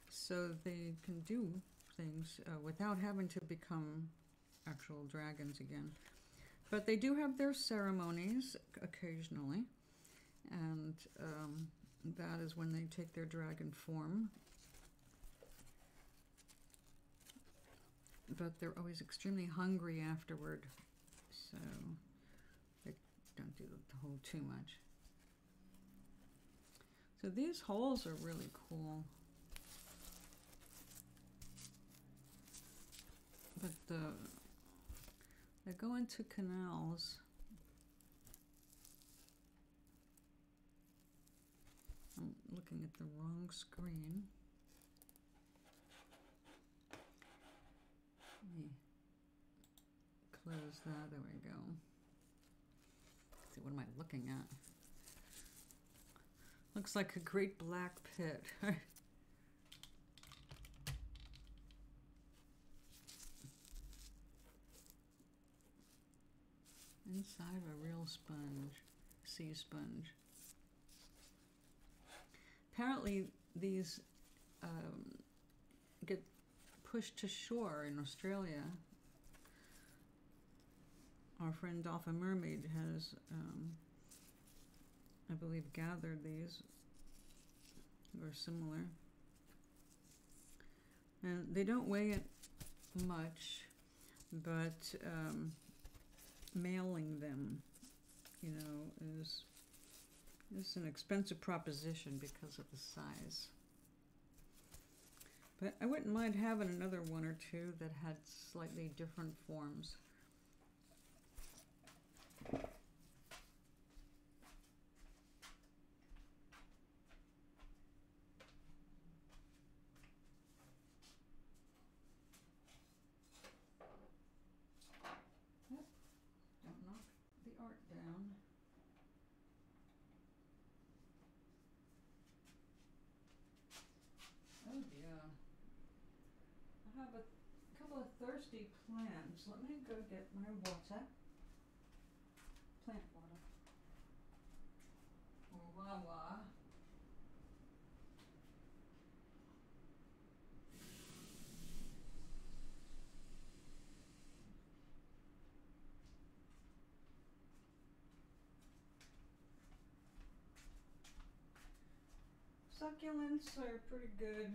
So they can do things without having to become actual dragons again. But they do have their ceremonies occasionally. And that is when they take their dragon form. But they're always extremely hungry afterward. So they don't do the whole too much. So these holes are really cool. But they go into canals. I'm looking at the wrong screen. Let me close that. There we go. Let's see, what am I looking at? Looks like a great black pit. Inside a real sponge, sea sponge. Apparently these get pushed to shore in Australia. Our friend Dolphin Mermaid has, I believe, gathered these, or similar. And they don't weigh it much, but mailing them, you know, is an expensive proposition because of the size. But I wouldn't mind having another one or two that had slightly different forms. Don't knock the art down. Oh dear. I have a couple of thirsty plants. Let me go get my water. Plant water. Or Wawa. Succulents are pretty good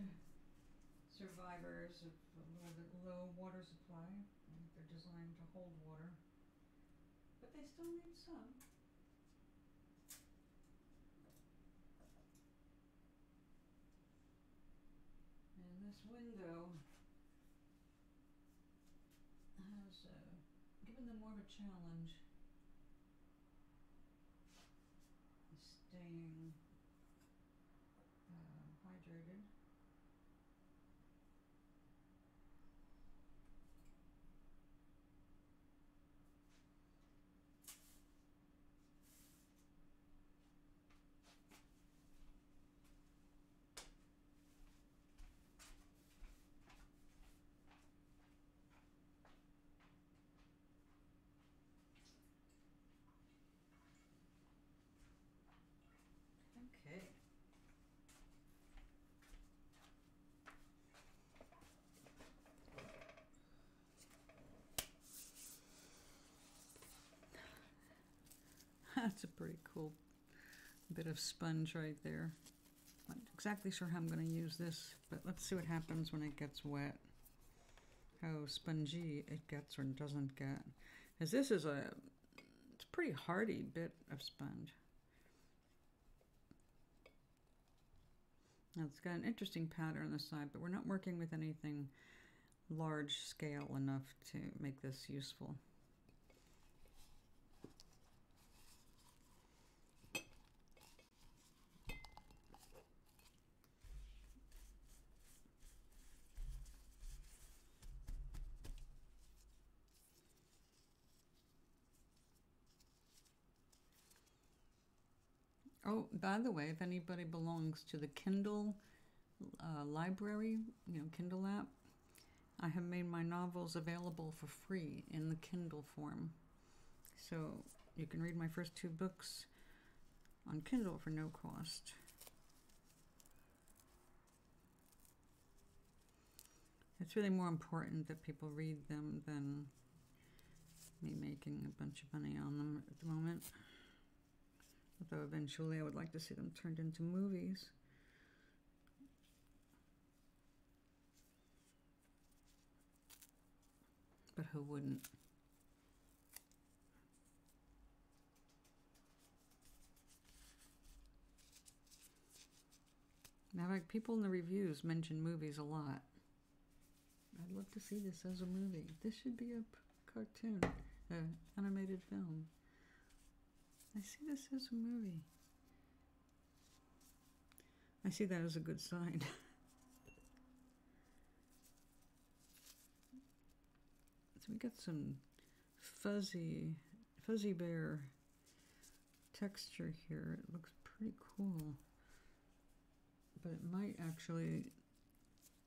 survivors of a little bit low water supply. They're designed to hold water, but they still need some. And this window has given them more of a challenge. started. Okay. That's a pretty cool bit of sponge right there. Not exactly sure how I'm going to use this, but let's see what happens when it gets wet. How spongy it gets or doesn't get. Because this is it's a pretty hardy bit of sponge. Now it's got an interesting pattern on the side, but we're not working with anything large scale enough to make this useful. Oh, by the way, if anybody belongs to the Kindle library, Kindle app, I have made my novels available for free in the Kindle form. So you can read my first 2 books on Kindle for no cost. It's really more important that people read them than me making a bunch of money on them at the moment. Although eventually I would like to see them turned into movies. But who wouldn't? Now, like, people in the reviews mention movies a lot. I'd love to see this as a movie. This should be a cartoon, an animated film. I see this as a movie. I see that as a good sign. So we got some fuzzy bear texture here. It looks pretty cool. But it might actually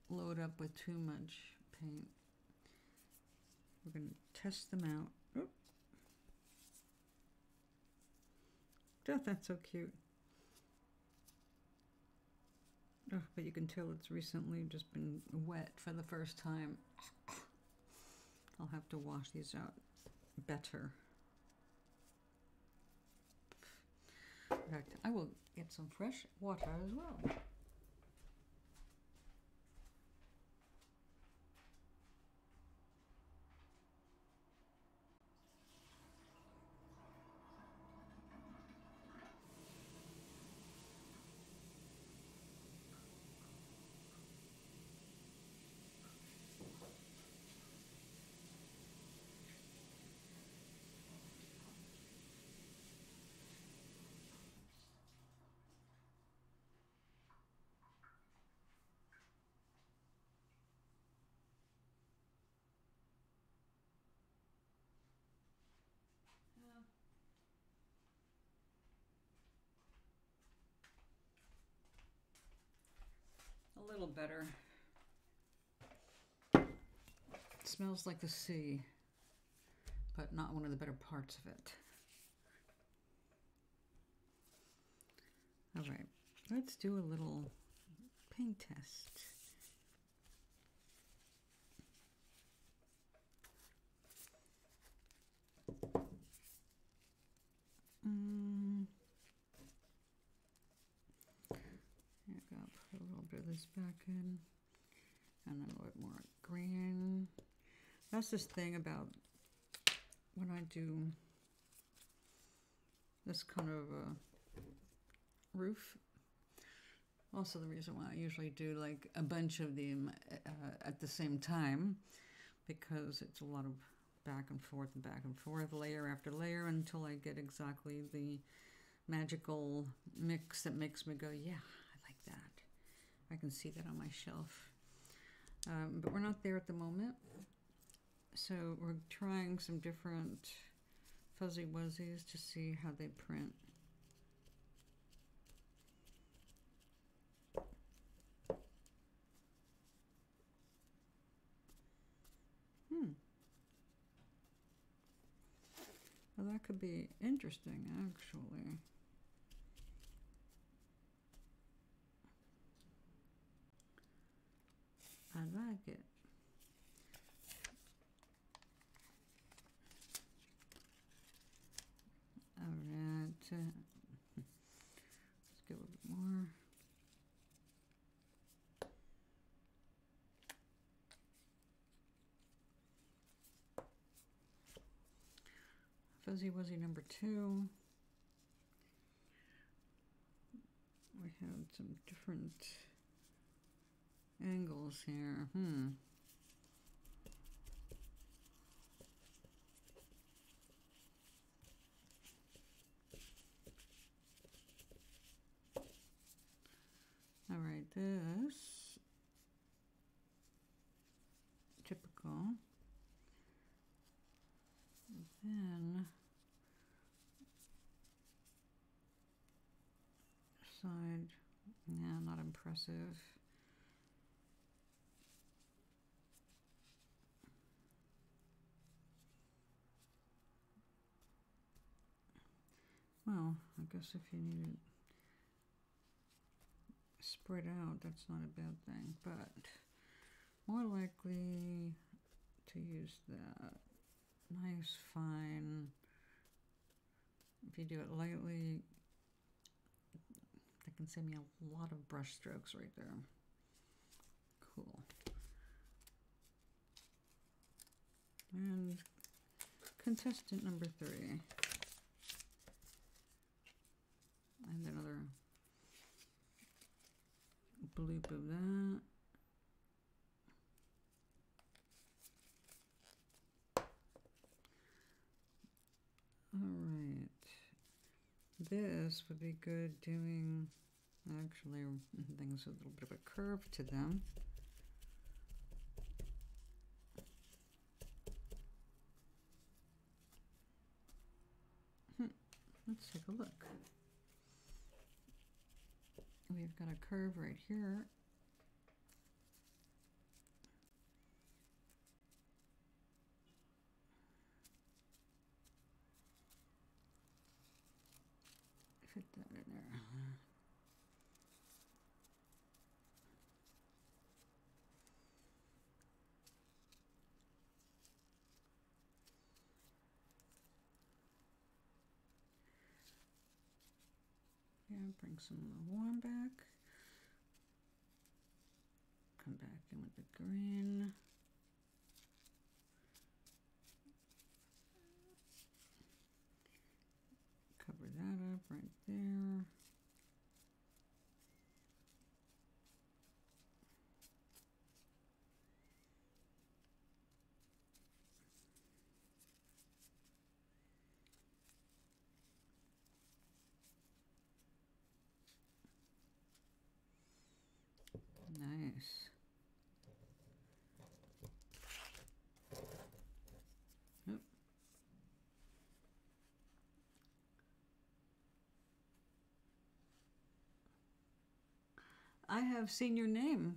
load up with too much paint. We're going to test them out. Oh. That's so cute. Oh, but you can tell it's recently just been wet for the first time. I'll have to wash these out better. In fact, I will get some fresh water as well. A little better. It smells like the sea, but not one of the better parts of it. All right, let's do a little paint test. I'll put a little bit of this back in, and then a little bit more green. That's this thing about when I do this kind of roof. Also the reason why I usually do like a bunch of them at the same time, because it's a lot of back and forth, layer after layer, until I get exactly the magical mix that makes me go, yeah, I like that. I can see that on my shelf. But we're not there at the moment. So we're trying some different fuzzy wuzzies to see how they print. Well, that could be interesting, actually. I like it. All right. Let's get a little bit more. Fuzzy Wuzzy number 2. We have some different angles here. All right, this typical. Then side, yeah, not impressive. Well, I guess if you need it spread out, that's not a bad thing, but more likely to use that nice fine. If you do it lightly, that can save me a lot of brush strokes right there. Cool. And contestant number 3. And another bloop of that. Alright. This would be good doing, actually, things with a little bit of a curve to them. Let's take a look. We've got a curve right here. Fit that in there. Yeah, bring some warm back. Come back in with the green. Cover that up right there. Nice. Oop. I have seen your name,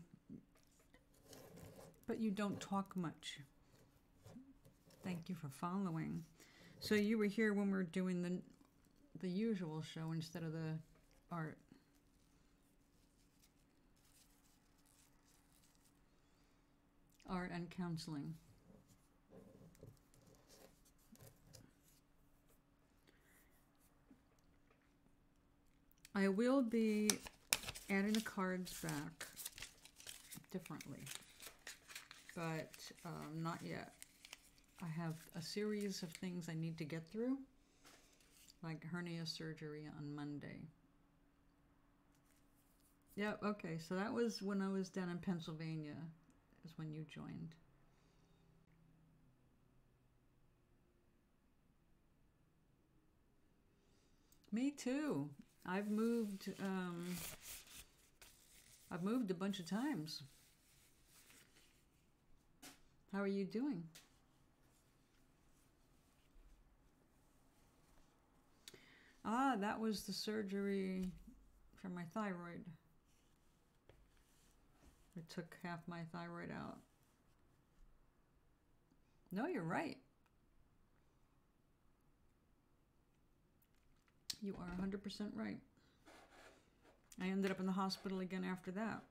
but you don't talk much. Thank you for following. So you were here when we were doing the usual show instead of the art. Art and counseling. I will be adding the cards back differently, but not yet. I have a series of things I need to get through, like hernia surgery on Monday. Yeah, okay, so that was when I was down in Pennsylvania, is when you joined. Me too. I've moved I've moved a bunch of times. How are you doing? Ah, that was the surgery for my thyroid. It took half my thyroid out. No, you're right. You are 100% right. I ended up in the hospital again after that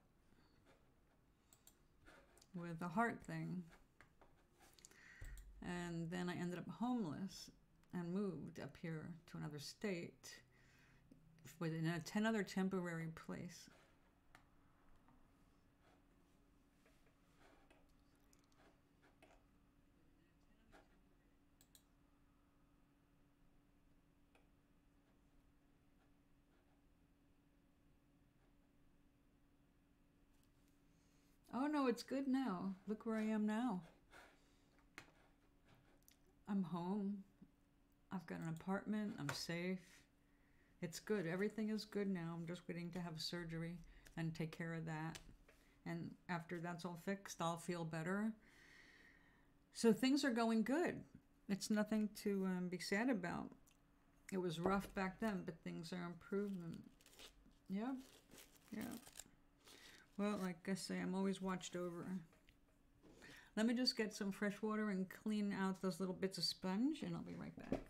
with a heart thing. And then I ended up homeless and moved up here to another state within another temporary place. Oh no, it's good now. Look where I am now. I'm home. I've got an apartment. I'm safe. It's good. Everything is good now. I'm just waiting to have surgery and take care of that. And after that's all fixed, I'll feel better. So things are going good. It's nothing to be sad about. It was rough back then, but things are improving. Yeah, yeah. Well, like I say, I'm always watched over. Let me just get some fresh water and clean out those little bits of sponge, and I'll be right back.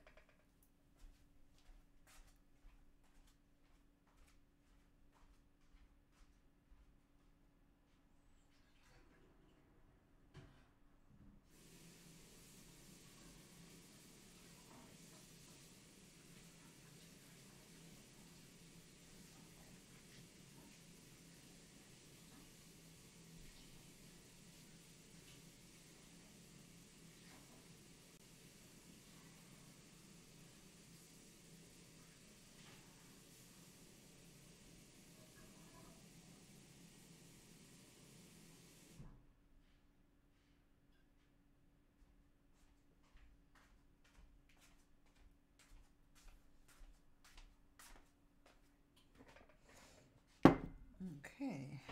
Okay.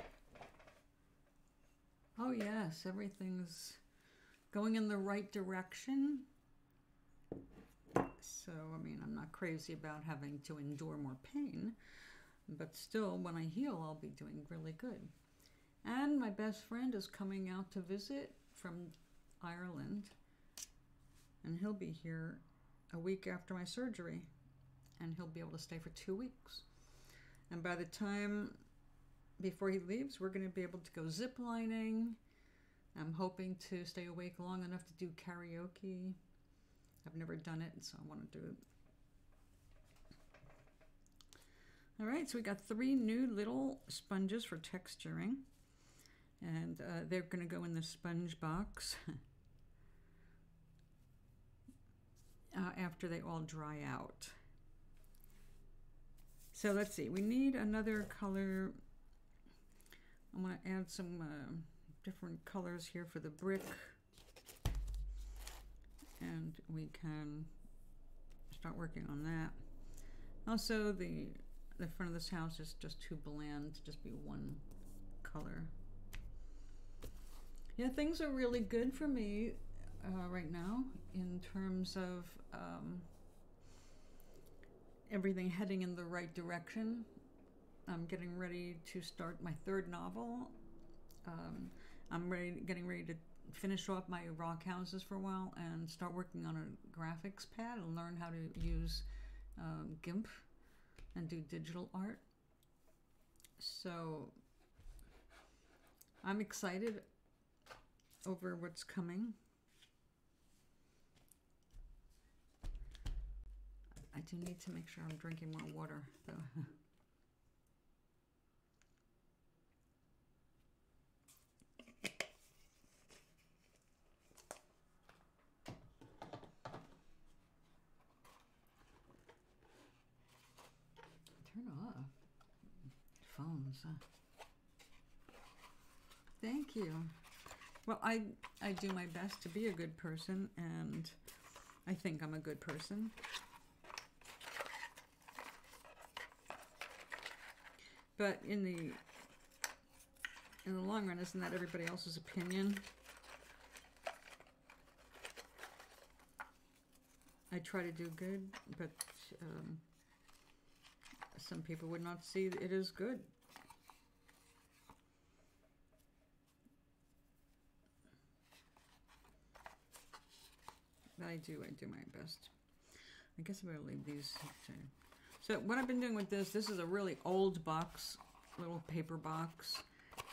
Oh yes, everything's going in the right direction. So, I mean, I'm not crazy about having to endure more pain, but still, when I heal, I'll be doing really good. And my best friend is coming out to visit from Ireland, and he'll be here a week after my surgery, and he'll be able to stay for 2 weeks. And by the time before he leaves, we're going to be able to go zip lining. I'm hoping to stay awake long enough to do karaoke. I've never done it, so I want to do it. All right, so we got 3 new little sponges for texturing, and they're going to go in the sponge box after they all dry out. So let's see, we need another color. I'm going to add some different colors here for the brick, and we can start working on that. Also, the front of this house is just too bland to just be one color. Yeah, things are really good for me right now in terms of everything heading in the right direction. I'm getting ready to start my 3rd novel. I'm getting ready to finish off my rock houses for a while and start working on a graphics pad and learn how to use GIMP and do digital art. So I'm excited over what's coming. I do need to make sure I'm drinking more water, though. Turn off phones. Thank you. Well, I do my best to be a good person, and I think I'm a good person. But in in the long run, isn't that everybody else's opinion? I try to do good, but some people would not see it as good. But I do my best. I guess I better leave these. So what I've been doing with this is a really old box, little paper box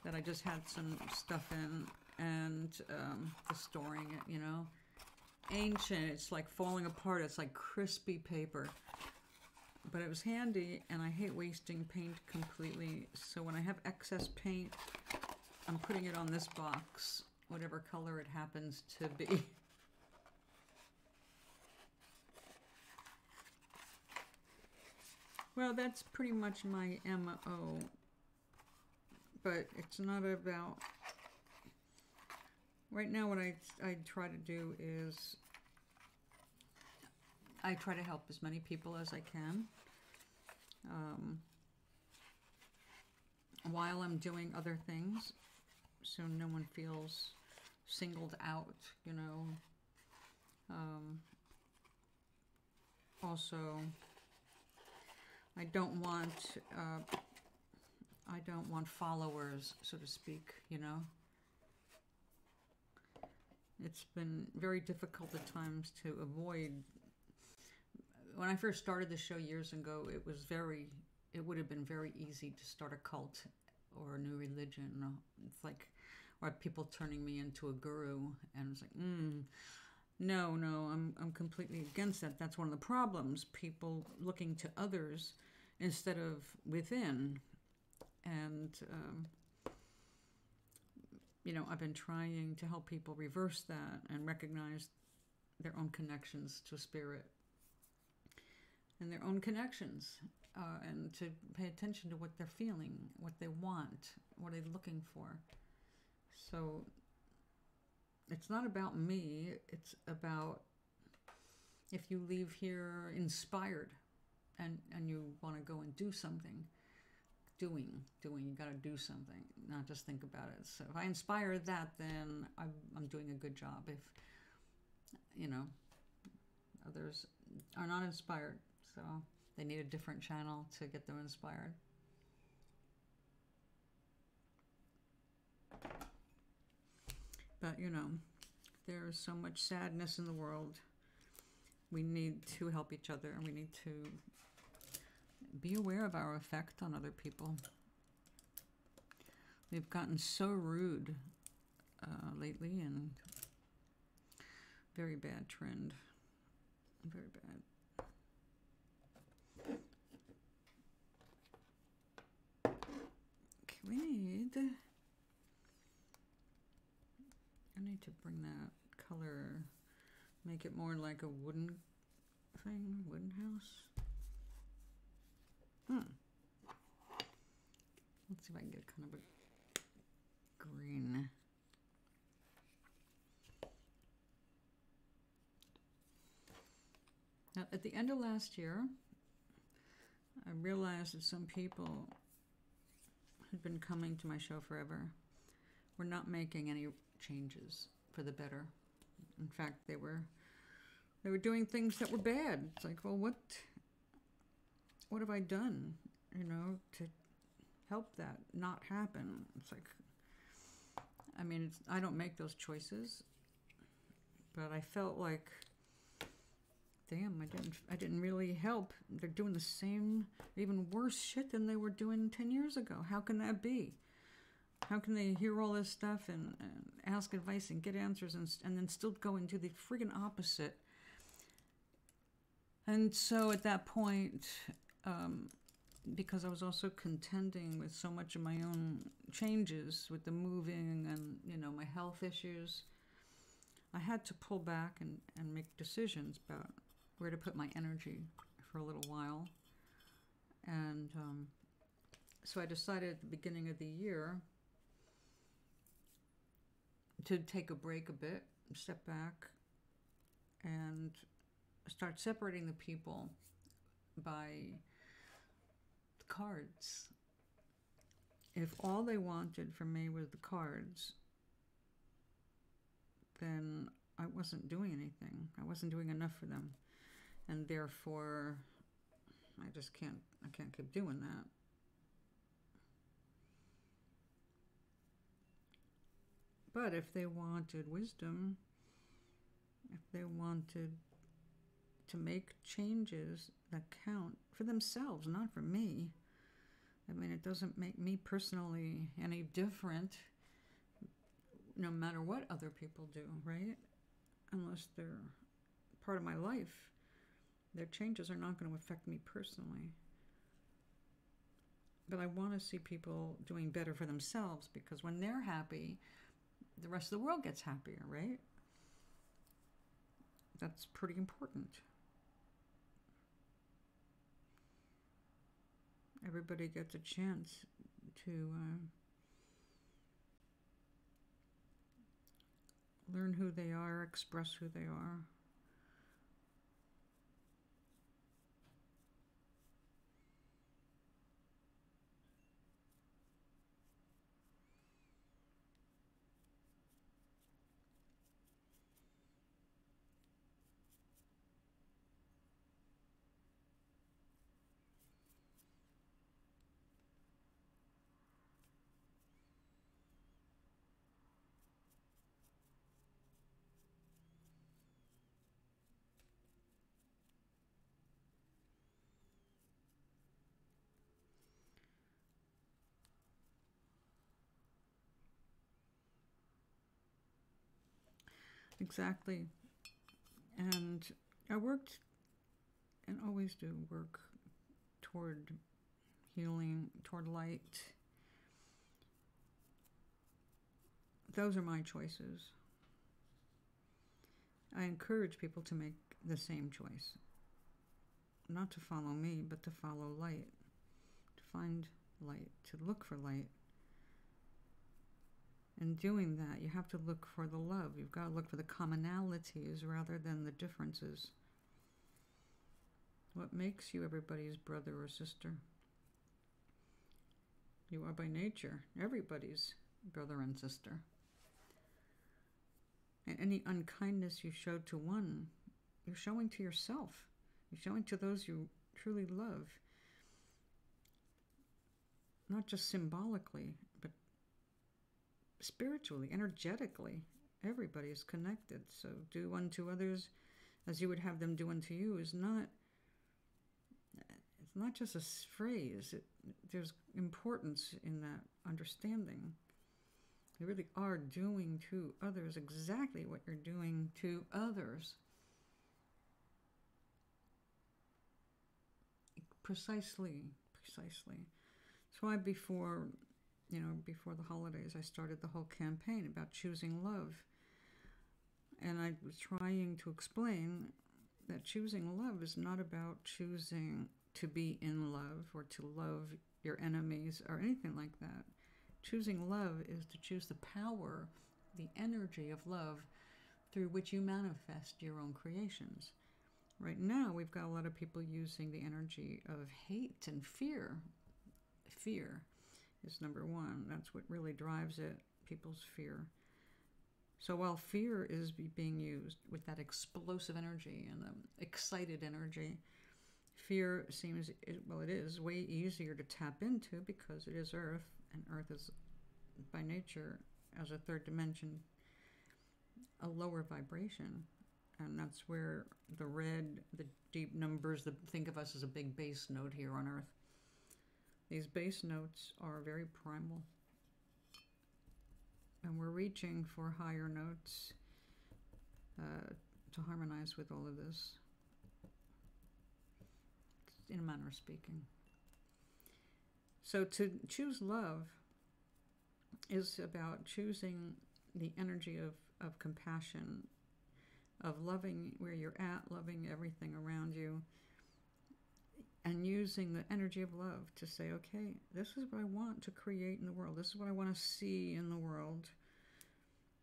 that I just had some stuff in, and just storing it, you know. Ancient, it's like falling apart, it's like crispy paper. But it was handy, and I hate wasting paint completely, so when I have excess paint, I'm putting it on this box, whatever color it happens to be. Well, that's pretty much my MO, but it's not about... Right now what I try to do is I try to help as many people as I can while I'm doing other things, so no one feels singled out, you know. Also, I don't want followers, so to speak, you know. It's been very difficult at times to avoid. When I first started the show years ago, it would have been very easy to start a cult or a new religion. It's like, or people turning me into a guru, and it's like, no, I'm completely against that. That's one of the problems. People looking to others instead of within. And, you know, I've been trying to help people reverse that and recognize their own connections to spirit and their own connections, and to pay attention to what they're feeling, what they want, what they're looking for. So it's not about me, it's about if you leave here inspired and you want to go and do something, doing, you got to do something, not just think about it. So if I inspire that, then I'm doing a good job. If, you know, others are not inspired, so they need a different channel to get them inspired. But, you know, there's so much sadness in the world. We need to help each other, and we need to be aware of our effect on other people. We've gotten so rude lately, and very bad trend. Very bad. Okay, I need to bring that color, make it more like a wooden thing, wooden house. Let's see if I can get kind of a green. Now, at the end of last year, I realized that some people who'd been coming to my show forever were not making any changes for the better. In fact, they were doing things that were bad. It's like, well, what have I done, you know, to help that not happen? It's like, I mean, I don't make those choices, but I felt like, damn, I didn't really help. They're doing the same, even worse shit than they were doing 10 years ago. How can that be? How can they hear all this stuff and ask advice and get answers and then still go and do the friggin' opposite? And so at that point, because I was also contending with so much of my own changes with the moving and, you know, my health issues, I had to pull back and make decisions about where to put my energy for a little while. And so I decided at the beginning of the year to take a break a bit, step back, and start separating the people by cards. If all they wanted from me was the cards, then I wasn't doing anything. I wasn't doing enough for them. And therefore, I can't keep doing that. But if they wanted wisdom, if they wanted to make changes that count for themselves, not for me. I mean, it doesn't make me personally any different no matter what other people do, right? Unless they're part of my life. Their changes are not going to affect me personally. But I want to see people doing better for themselves, because when they're happy, the rest of the world gets happier, right? That's pretty important. Everybody gets a chance to learn who they are, express who they are. Exactly. And I worked and always do work toward healing, toward light. Those are my choices. I encourage people to make the same choice. Not to follow me, but to follow light. To find light, to look for light. In doing that, you have to look for the love. You've got to look for the commonalities rather than the differences. What makes you everybody's brother or sister? You are by nature everybody's brother and sister. And any unkindness you show to one, you're showing to yourself. You're showing to those you truly love. Not just symbolically, but spiritually, energetically. Everybody is connected. So do unto others as you would have them do unto you is not, it's not just a phrase. There's importance in that understanding. You really are doing to others exactly what you're doing to others. Precisely. That's why before the holidays, I started the whole campaign about choosing love. And I was trying to explain that choosing love is not about choosing to be in love or to love your enemies or anything like that. Choosing love is to choose the power, the energy of love through which you manifest your own creations. Right now, we've got a lot of people using the energy of hate and fear. Fear is number one. That's what really drives it, people's fear. So while fear is being used with that explosive energy and excited energy, fear seems, it is way easier to tap into because it is Earth, and Earth is by nature, as a third dimension, a lower vibration. And that's where the red, the deep numbers, think of us as a big bass note here on Earth. These bass notes are very primal. And we're reaching for higher notes to harmonize with all of this, in a manner of speaking. So to choose love is about choosing the energy of compassion, of loving where you're at, loving everything around you, and using the energy of love to say, okay, this is what I want to create in the world. This is what I want to see in the world.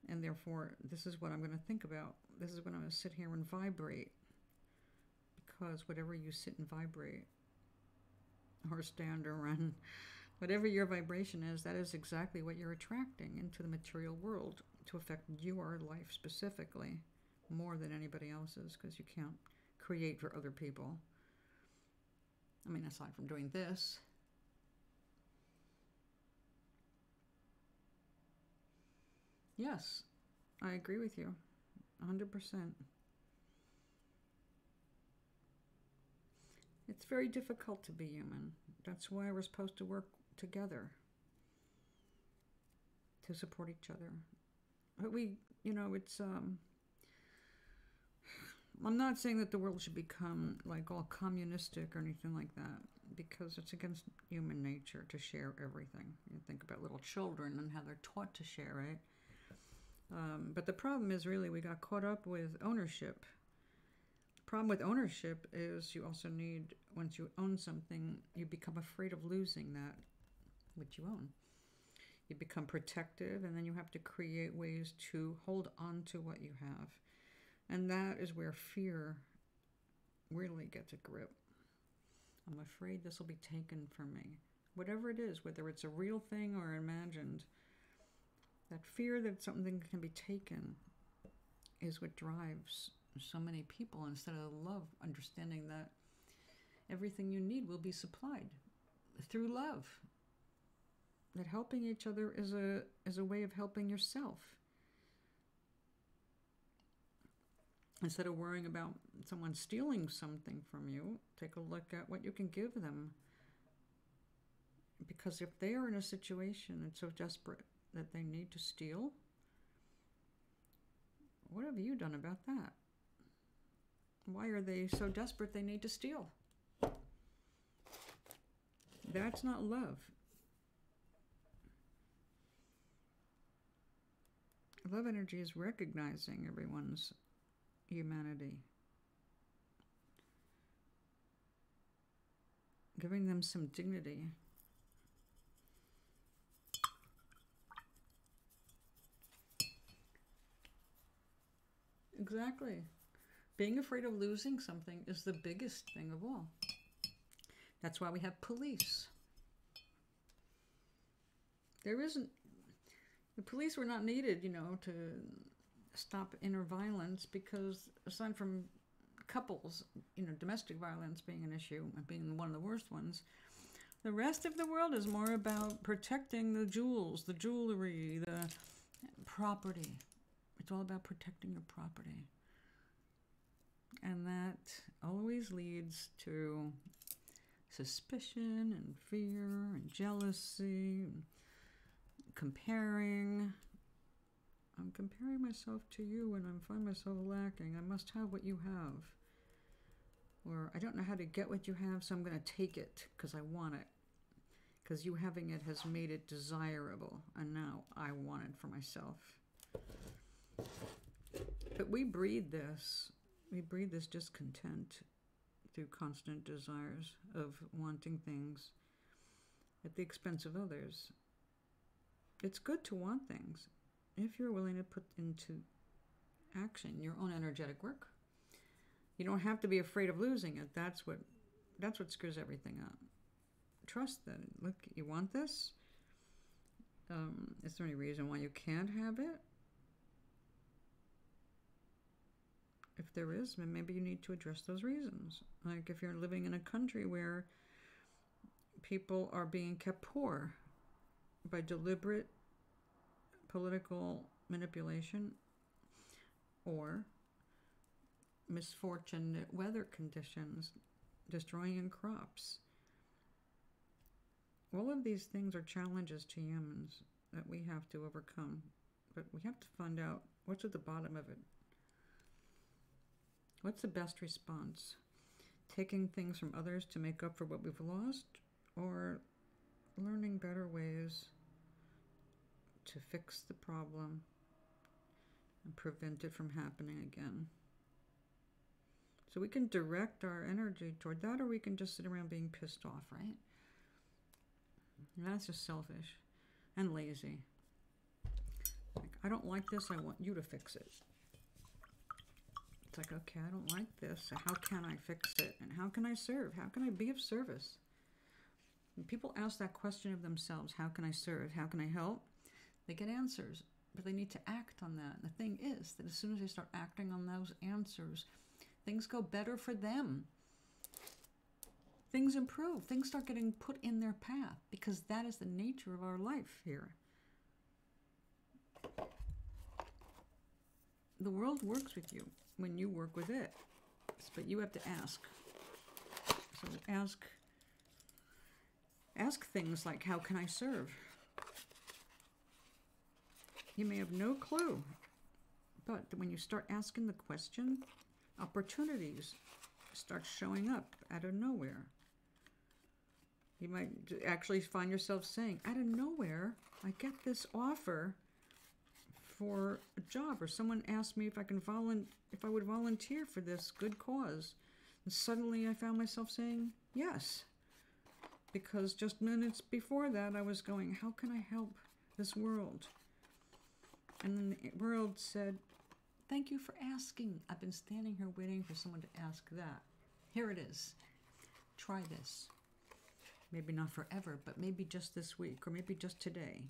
And therefore, this is what I'm going to think about. This is what I'm going to sit here and vibrate. Because whatever you sit and vibrate, or stand or run, Whatever your vibration is, that is exactly what you're attracting into the material world to affect your life specifically more than anybody else's, because you can't create for other people. I mean, aside from doing this. Yes, I agree with you 100%. It's very difficult to be human. That's why we're supposed to work together to support each other. But we, it's, I'm not saying that the world should become like all communistic or anything like that, because it's against human nature to share everything. You think about little children and how they're taught to share, right? But the problem is really we got caught up with ownership. The problem with ownership is you also need, once you own something, you become afraid of losing that which you own. You become protective, and then you have to create ways to hold on to what you have. And that is where fear really gets a grip. I'm afraid this will be taken from me. Whatever it is, whether it's a real thing or imagined, that fear that something can be taken is what drives so many people, instead of love, understanding that everything you need will be supplied through love. That helping each other is a way of helping yourself. Instead of worrying about someone stealing something from you, take a look at what you can give them. Because if they are in a situation that's so desperate that they need to steal, what have you done about that? Why are they so desperate they need to steal? That's not love. Love energy is recognizing everyone's humanity, giving them some dignity. Exactly. Being afraid of losing something is the biggest thing of all. That's why we have police. The police were not needed, to stop inner violence, because aside from couples, domestic violence being an issue and being one of the worst ones, the rest of the world is more about protecting the jewels, the jewelry, the property. It's all about protecting your property. And that always leads to suspicion and fear and jealousy and comparing. I'm comparing myself to you and I find myself lacking. I must have what you have. Or I don't know how to get what you have, so I'm going to take it because I want it. Because you having it has made it desirable, and now I want it for myself. But we breed this. We breed this discontent through constant desires of wanting things at the expense of others. It's good to want things if you're willing to put into action your own energetic work. You don't have to be afraid of losing it. That's what screws everything up. Trust that. Look, you want this? Is there any reason why you can't have it? If there is, then maybe you need to address those reasons. Like if you're living in a country where people are being kept poor by deliberate political manipulation or misfortunate weather conditions destroying crops. All of these things are challenges to humans that we have to overcome, but we have to find out what's at the bottom of it. What's the best response? Taking things from others to make up for what we've lost, or learning better ways to fix the problem and prevent it from happening again? So we can direct our energy toward that, or we can just sit around being pissed off, right? And that's just selfish and lazy. Like, I don't like this, I want you to fix it. It's like, okay, I don't like this, so how can I fix it? And how can I serve? How can I be of service? When people ask that question of themselves, how can I serve? How can I help? They get answers, but they need to act on that. And the thing is that as soon as they start acting on those answers, things go better for them. Things improve. Things start getting put in their path because that is the nature of our life here. The world works with you when you work with it, but you have to ask. So ask things like, how can I serve? You may have no clue, but when you start asking the question, opportunities start showing up out of nowhere. You might actually find yourself saying, out of nowhere, I get this offer for a job, or someone asked me if I would volunteer for this good cause. And suddenly I found myself saying yes. Because just minutes before that I was going, how can I help this world? And then the world said, thank you for asking. I've been standing here waiting for someone to ask that. Here it is. Try this. Maybe not forever, but maybe just this week, or maybe just today.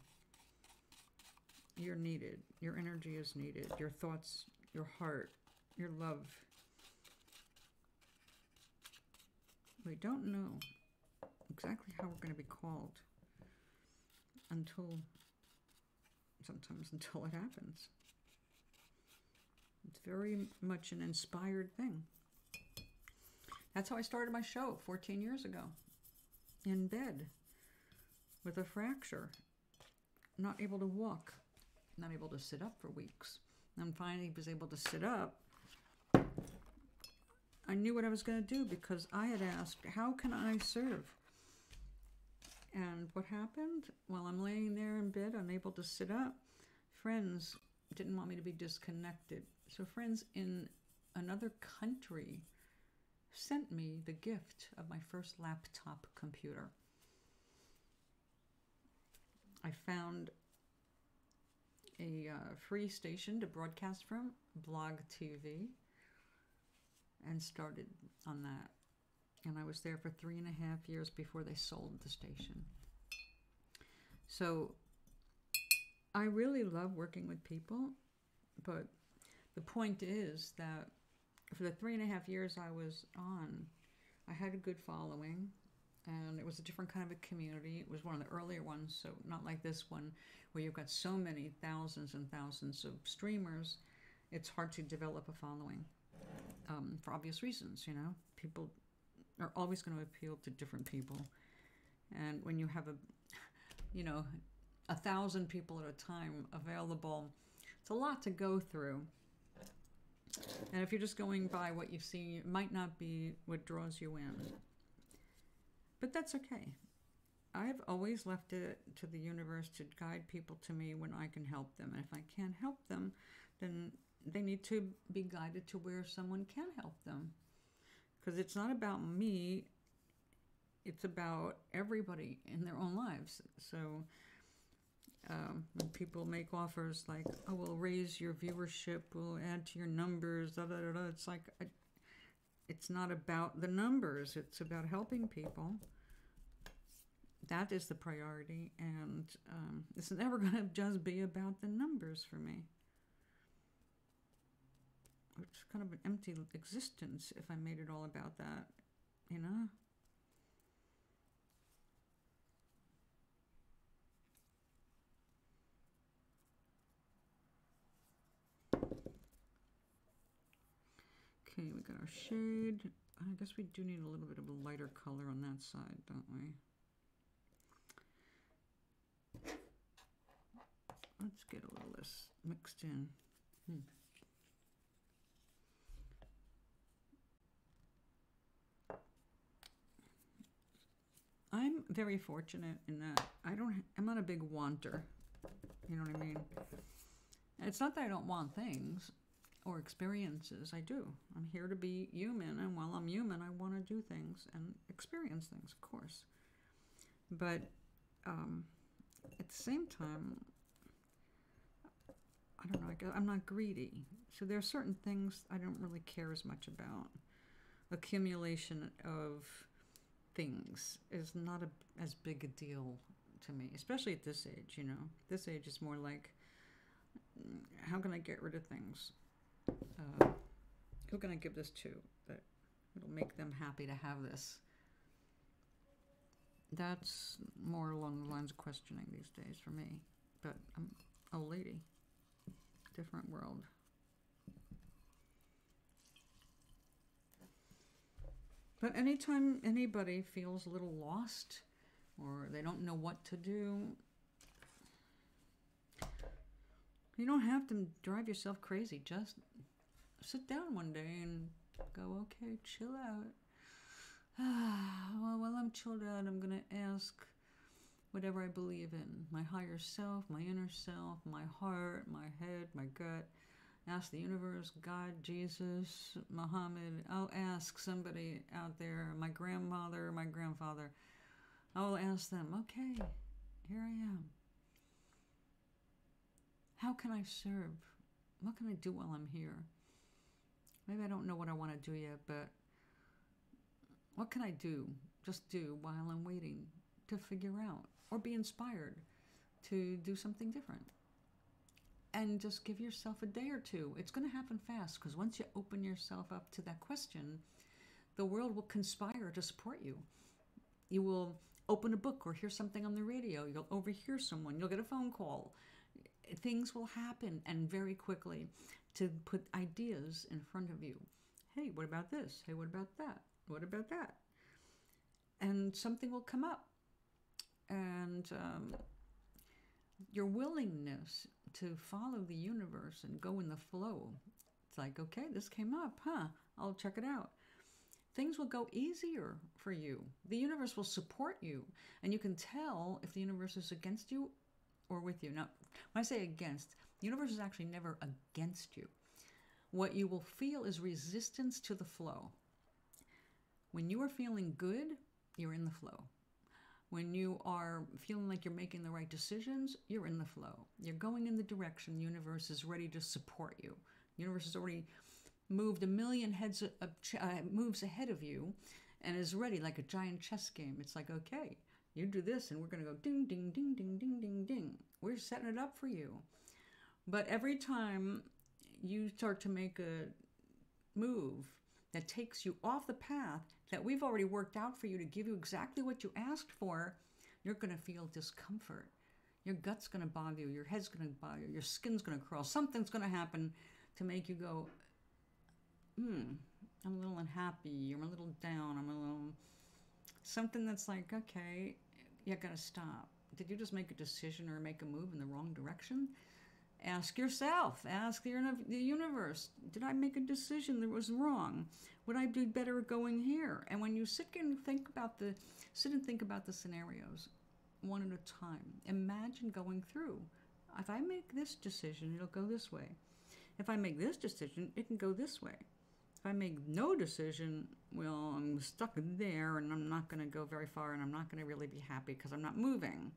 You're needed. Your energy is needed. Your thoughts, your heart, your love. We don't know exactly how we're going to be called sometimes until it happens. It's very much an inspired thing. That's how I started my show 14 years ago. In bed with a fracture, not able to walk, not able to sit up for weeks. And finally was able to sit up. I knew what I was going to do because I had asked, how can I serve? And what happened? While I'm laying there in bed, unable to sit up, friends didn't want me to be disconnected. So friends in another country sent me the gift of my first laptop computer. I found a free station to broadcast from, Blog TV, and started on that. And I was there for 3.5 years before they sold the station. So I really love working with people, but the point is that for the 3.5 years I was on, I had a good following, and it was a different kind of a community. It was one of the earlier ones, so not like this one where you've got so many thousands and thousands of streamers. It's hard to develop a following for obvious reasons, you know. People are always going to appeal to different people. And when you have 1,000 people at a time available, it's a lot to go through. And if you're just going by what you see, it might not be what draws you in. But that's okay. I've always left it to the universe to guide people to me when I can help them. And if I can't help them, then they need to be guided to where someone can help them. Because it's not about me, it's about everybody in their own lives. So when people make offers like, oh, we'll raise your viewership, we'll add to your numbers, da, da, da, da, it's like, it's not about the numbers, it's about helping people. That is the priority, and it's never going to just be about the numbers for me. It's kind of an empty existence if I made it all about that, you know? Okay, we got our shade. I guess we do need a little bit of a lighter color on that side, don't we? Let's get a little less mixed in. I'm very fortunate in that I'm not a big wanter. You know what I mean? It's not that I don't want things or experiences. I do. I'm here to be human, and while I'm human, I want to do things and experience things, of course. But at the same time, I don't know, I'm not greedy. So there are certain things I don't really care as much about. Accumulation of things is not as big a deal to me, especially at this age, you know. This age is more like, how can I get rid of things? Who can I give this to that it'll make them happy to have this? That's more along the lines of questioning these days for me. But I'm a lady. Different world. But anytime anybody feels a little lost or they don't know what to do, you don't have to drive yourself crazy. Just sit down one day and go, okay, chill out. Well, while I'm chilled out, I'm going to ask whatever I believe in. My higher self, my inner self, my heart, my head, my gut. Ask the universe, God, Jesus, Muhammad. I'll ask somebody out there, my grandmother, my grandfather. I'll ask them, okay, here I am. How can I serve? What can I do while I'm here? Maybe I don't know what I want to do yet, but what can I do? Just do while I'm waiting to figure out or be inspired to do something different. And just give yourself a day or two. It's going to happen fast because once you open yourself up to that question, the world will conspire to support you. You will open a book or hear something on the radio. You'll overhear someone. You'll get a phone call. Things will happen, and very quickly, to put ideas in front of you. Hey, what about this? Hey, what about that? What about that? And something will come up. And your willingness to follow the universe and go in the flow. It's like, okay, this came up, I'll check it out. Things will go easier for you. The universe will support you. And you can tell if the universe is against you or with you. Now, when I say against, the universe is actually never against you. What you will feel is resistance to the flow. When you are feeling good, you're in the flow. When you are feeling like you're making the right decisions, you're in the flow. You're going in the direction the universe is ready to support you. The universe has already moved a million moves ahead of you and is ready like a giant chess game. It's like, okay, you do this and we're going to go ding, ding, ding, ding, ding, ding, ding. We're setting it up for you. But every time you start to make a move that takes you off the path that we've already worked out for you to give you exactly what you asked for, you're going to feel discomfort. Your gut's going to bother you. Your head's going to bother you. Your skin's going to crawl. Something's going to happen to make you go, I'm a little unhappy. I'm a little down. I'm a little... Something that's like, okay, you got to stop. Did you just make a decision or make a move in the wrong direction? Ask yourself. Ask the universe. Did I make a decision that was wrong? Would I do better going here? And when you sit and think about the scenarios one at a time, imagine going through. If I make this decision, it'll go this way. If I make this decision, it can go this way. If I make no decision, well, I'm stuck there and I'm not going to go very far and I'm not going to really be happy because I'm not moving.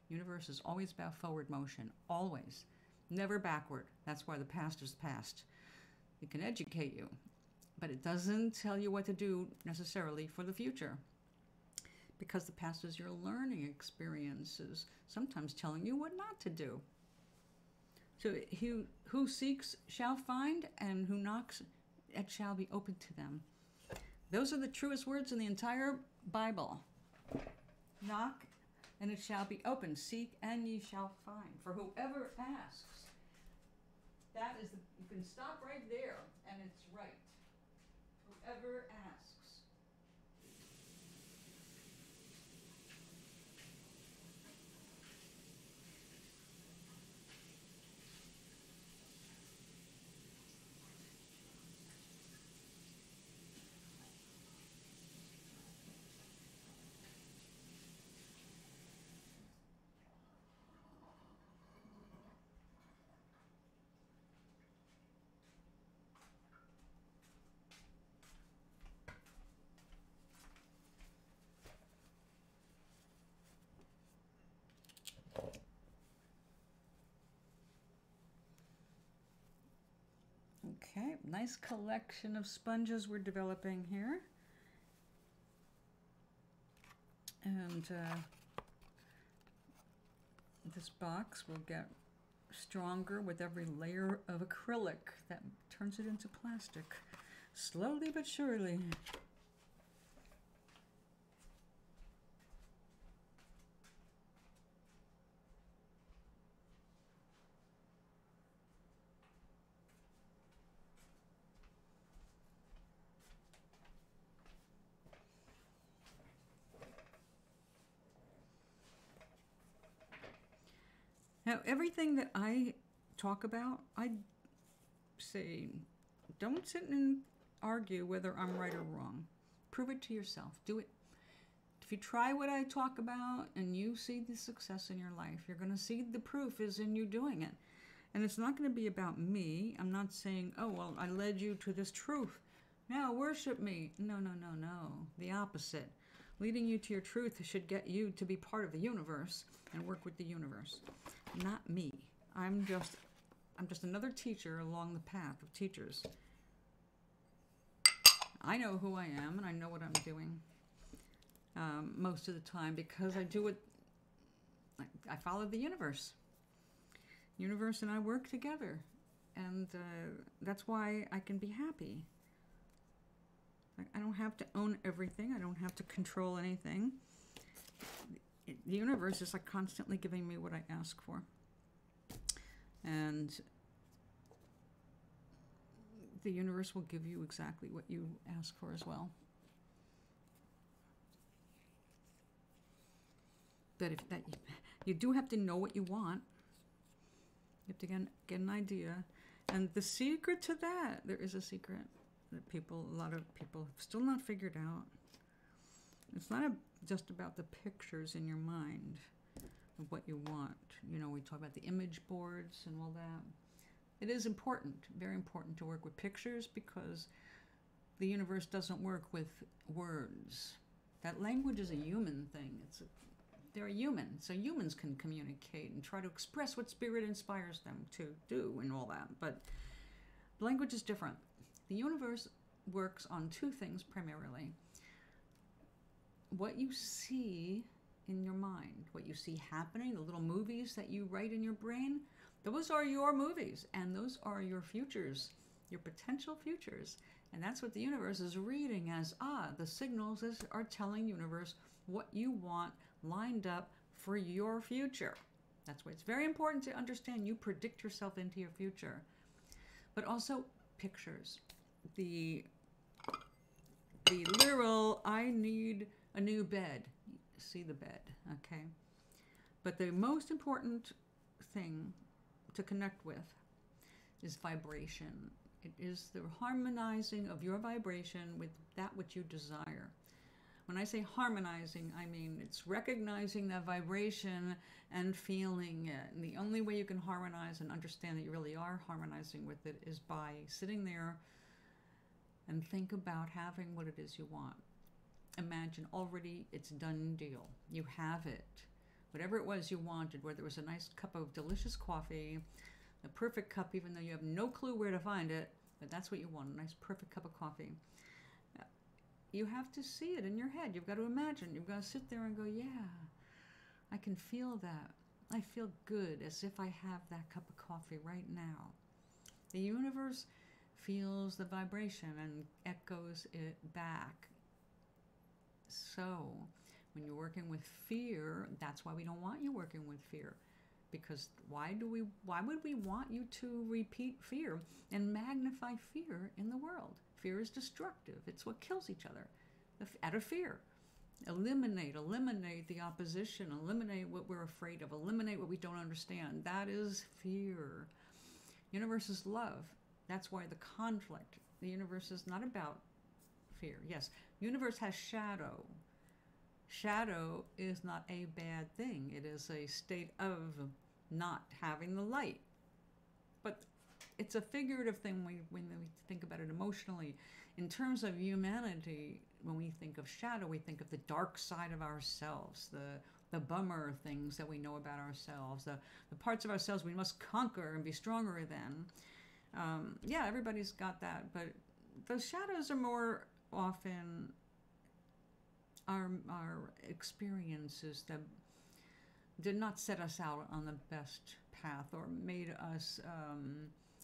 Universe is always about forward motion. Always. Never backward. That's why the past is the past. It can educate you, but it doesn't tell you what to do necessarily for the future. Because the past is your learning experiences, sometimes telling you what not to do. So who seeks shall find, and who knocks, it shall be open to them. Those are the truest words in the entire Bible. Knock, and it shall be open. Seek, and ye shall find. For whoever asks, that is, you can stop right there, and it's right. Whoever asks. Okay, nice collection of sponges we're developing here. And this box will get stronger with every layer of acrylic that turns it into plastic, slowly but surely. Now, everything that I talk about, I say, don't sit and argue whether I'm right or wrong. Prove it to yourself. Do it. If you try what I talk about and you see the success in your life, you're going to see the proof is in you doing it. And it's not going to be about me. I'm not saying, oh, well, I led you to this truth. Now worship me. No, no, no, no. The opposite. Leading you to your truth should get you to be part of the universe and work with the universe. Not me. I'm just another teacher along the path of teachers. I know who I am and I know what I'm doing most of the time because I do it. I follow the universe. Universe and I work together, and that's why I can be happy. I don't have to own everything. I don't have to control anything. The universe is like constantly giving me what I ask for. And the universe will give you exactly what you ask for as well. But you do have to know what you want. You have to get an idea. And the secret to that, there is a secret that a lot of people have still not figured out. It's not just about the pictures in your mind of what you want. You know, we talk about the image boards and all that. It is important, very important to work with pictures because the universe doesn't work with words. That language is a human thing. They're a human, so humans can communicate and try to express what spirit inspires them to do and all that. But language is different. The universe works on two things primarily. What you see in your mind, what you see happening, the little movies that you write in your brain, those are your movies, and those are your futures, your potential futures. And that's what the universe is reading as, the signals are telling universe what you want lined up for your future. That's why it's very important to understand you predict yourself into your future. But also pictures. The literal, I need a new bed. See the bed, okay? But the most important thing to connect with is vibration. It is the harmonizing of your vibration with that which you desire. When I say harmonizing, I mean it's recognizing that vibration and feeling it. And the only way you can harmonize and understand that you really are harmonizing with it is by sitting there and think about having what it is you want. Imagine already it's done deal. You have it. Whatever it was you wanted, whether it was a nice cup of delicious coffee, the perfect cup even though you have no clue where to find it, but that's what you want, a nice perfect cup of coffee. You have to see it in your head. You've got to imagine. You've got to sit there and go, yeah, I can feel that. I feel good as if I have that cup of coffee right now. The universe feels the vibration and echoes it back. So when you're working with fear, that's why we don't want you working with fear. Because why would we want you to repeat fear and magnify fear in the world? Fear is destructive. It's what kills each other. Out of fear. Eliminate the opposition. Eliminate what we're afraid of. Eliminate what we don't understand. That is fear. Universe is love. That's why the conflict. The universe is not about fear. Yes, universe has shadow. Shadow is not a bad thing. It is a state of not having the light. But it's a figurative thing when we think about it emotionally. In terms of humanity, when we think of shadow, we think of the dark side of ourselves, the bummer things that we know about ourselves, the parts of ourselves we must conquer and be stronger than. Yeah, everybody's got that, but those shadows are more often our experiences that did not set us out on the best path or made us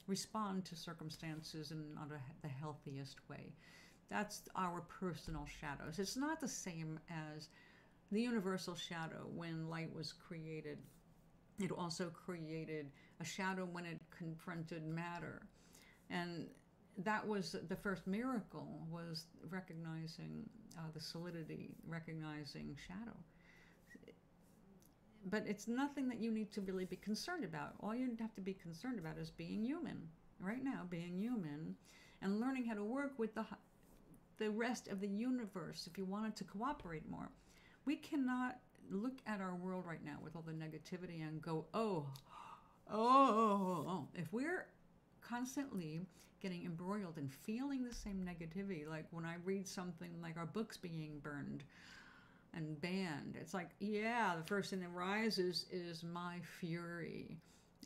respond to circumstances in not the healthiest way. That's our personal shadows. It's not the same as the universal shadow when light was created. It also created a shadow when it confronted matter. And that was the first miracle, was recognizing the solidity, recognizing shadow. But it's nothing that you need to really be concerned about. All you have to be concerned about is being human. Right now, being human and learning how to work with the rest of the universe if you wanted to cooperate more. We cannot look at our world right now with all the negativity and go, oh. If we're constantly getting embroiled and feeling the same negativity, like when I read something like our books being burned and banned, it's like, yeah, the first thing that rises is my fury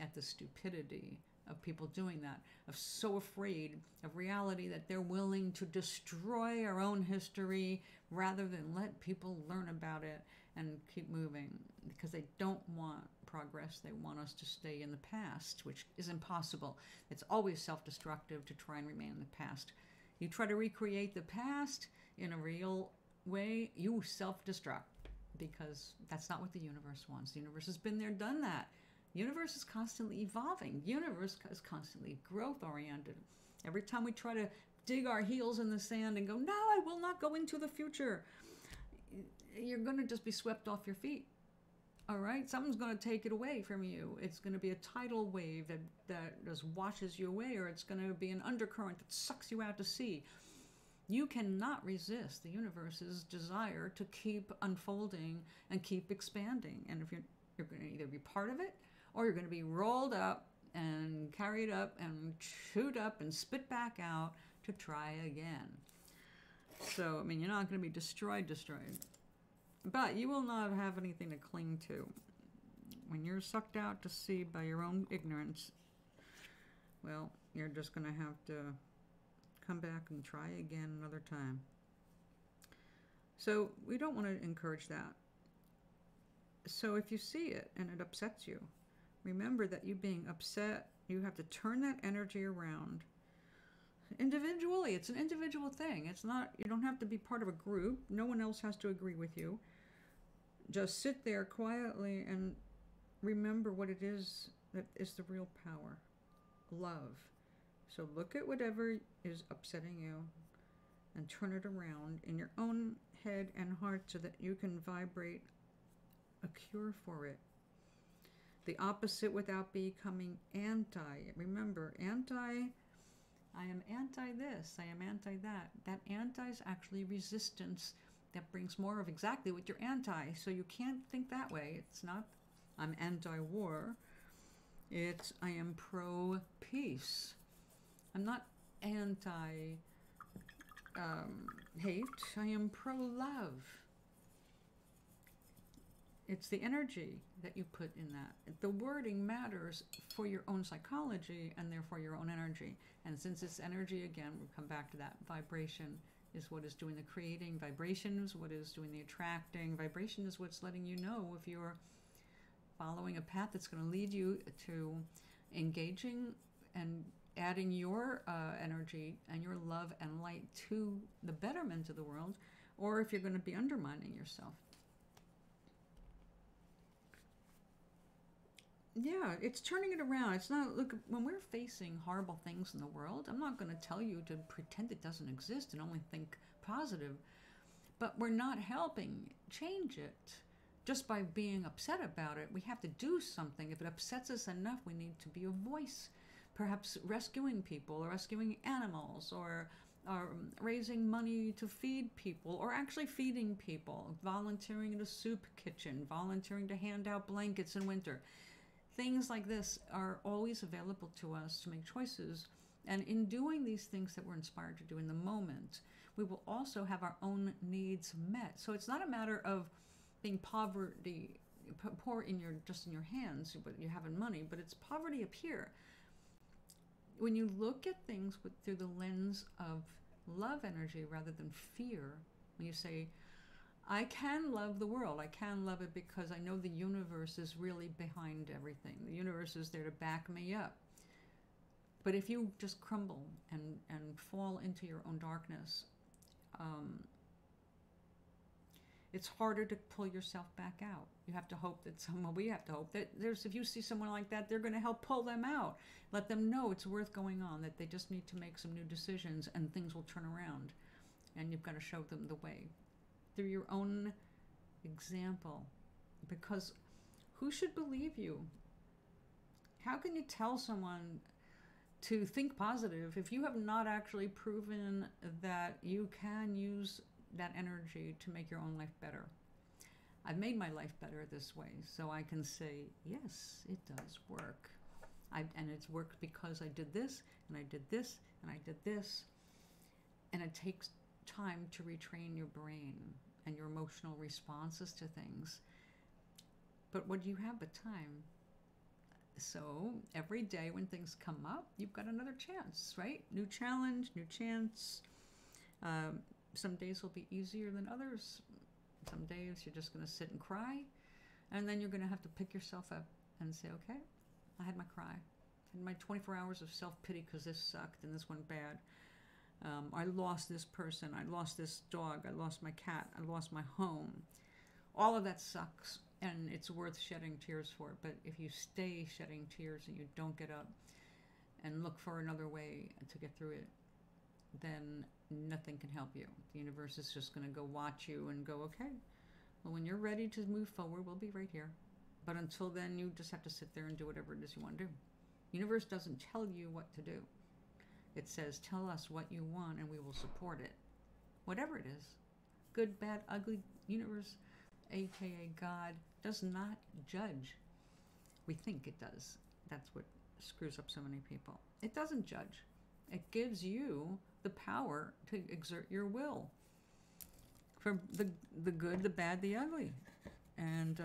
at the stupidity of people doing that, of so afraid of reality that they're willing to destroy our own history rather than let people learn about it and keep moving, because they don't want progress. They want us to stay in the past, which is impossible. It's always self-destructive to try and remain in the past. You try to recreate the past in a real way, you self-destruct, because that's not what the universe wants. The universe has been there, done that. The universe is constantly evolving. The universe is constantly growth-oriented. Every time we try to dig our heels in the sand and go, no, I will not go into the future, you're going to just be swept off your feet. All right? Something's going to take it away from you. It's going to be a tidal wave that just washes you away, or it's going to be an undercurrent that sucks you out to sea. You cannot resist the universe's desire to keep unfolding and keep expanding. And if you're going to either be part of it, or you're going to be rolled up and carried up and chewed up and spit back out to try again. So, I mean, you're not going to be destroyed. But you will not have anything to cling to. When you're sucked out to sea by your own ignorance, well, you're just going to have to come back and try again another time. So we don't want to encourage that. So if you see it and it upsets you, remember that you being upset, you have to turn that energy around. Individually, it's an individual thing. It's not, you don't have to be part of a group. No one else has to agree with you. Just sit there quietly and remember what it is that is the real power. Love. So look at whatever is upsetting you and turn it around in your own head and heart so that you can vibrate a cure for it. The opposite without becoming anti. Remember, I am anti this, I am anti that. That anti is actually resistance that brings more of exactly what you're anti. So you can't think that way. It's not, I'm anti-war. It's, I am pro-peace. I'm not anti-hate. I am pro-love. It's the energy that you put in that. The wording matters for your own psychology and therefore your own energy. And since it's energy, again, we'll come back to that. Vibration is what is doing the creating. Vibration is what is doing the attracting. Vibration is what's letting you know if you're following a path that's going to lead you to engaging and adding your energy and your love and light to the betterment of the world, or if you're going to be undermining yourself. Yeah, it's turning it around. It's not, look, when we're facing horrible things in the world, I'm not going to tell you to pretend it doesn't exist and only think positive, but we're not helping change it just by being upset about it. We have to do something. If it upsets us enough, we need to be a voice, perhaps rescuing people or rescuing animals, or raising money to feed people, or actually feeding people, volunteering in a soup kitchen, volunteering to hand out blankets in winter. Things like this are always available to us to make choices. And in doing these things that we're inspired to do in the moment, we will also have our own needs met. So it's not a matter of being poor in just in your hands, but you having money, but it's poverty up here. When you look at things through the lens of love energy rather than fear, when you say, I can love the world. I can love it because I know the universe is really behind everything. The universe is there to back me up. But if you just crumble and fall into your own darkness, it's harder to pull yourself back out. You have to hope that we have to hope that if you see someone like that, they're going to help pull them out. Let them know it's worth going on, that they just need to make some new decisions and things will turn around. And you've got to show them the way through your own example. Because who should believe you? How can you tell someone to think positive if you have not actually proven that you can use that energy to make your own life better? I've made my life better this way, so I can say, yes, it does work. And it's worked because I did this, and I did this, and I did this. And it takes time to retrain your brain and your emotional responses to things. But what do you have but time? So every day when things come up, you've got another chance, right? New challenge, new chance. Some days will be easier than others. Some days you're just going to sit and cry. And then you're going to have to pick yourself up and say, okay, I had my cry. I had my 24 hours of self-pity because this sucked and this went bad. I lost this person. I lost this dog. I lost my cat. I lost my home. All of that sucks, and it's worth shedding tears for. But if you stay shedding tears and you don't get up and look for another way to get through it, then nothing can help you. The universe is just going to go watch you and go, okay, well, when you're ready to move forward, we'll be right here. But until then, you just have to sit there and do whatever it is you want to do. The universe doesn't tell you what to do. It says, tell us what you want and we will support it. Whatever it is. Good, bad, ugly. Universe, aka God, does not judge. We think it does. That's what screws up so many people. It doesn't judge. It gives you the power to exert your will for the good, the bad, the ugly. And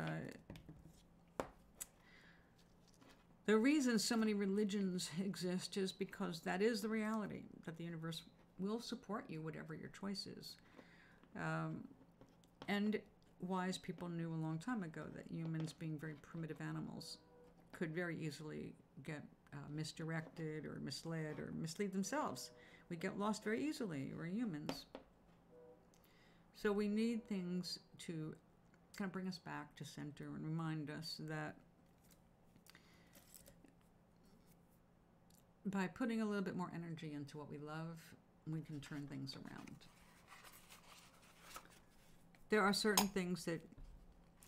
the reason so many religions exist is because that is the reality, that the universe will support you, whatever your choice is. And wise people knew a long time ago that humans, being very primitive animals, could very easily get misdirected or misled or mislead themselves. We get lost very easily. We're humans. So we need things to kind of bring us back to center and remind us that by putting a little bit more energy into what we love, we can turn things around. There are certain things that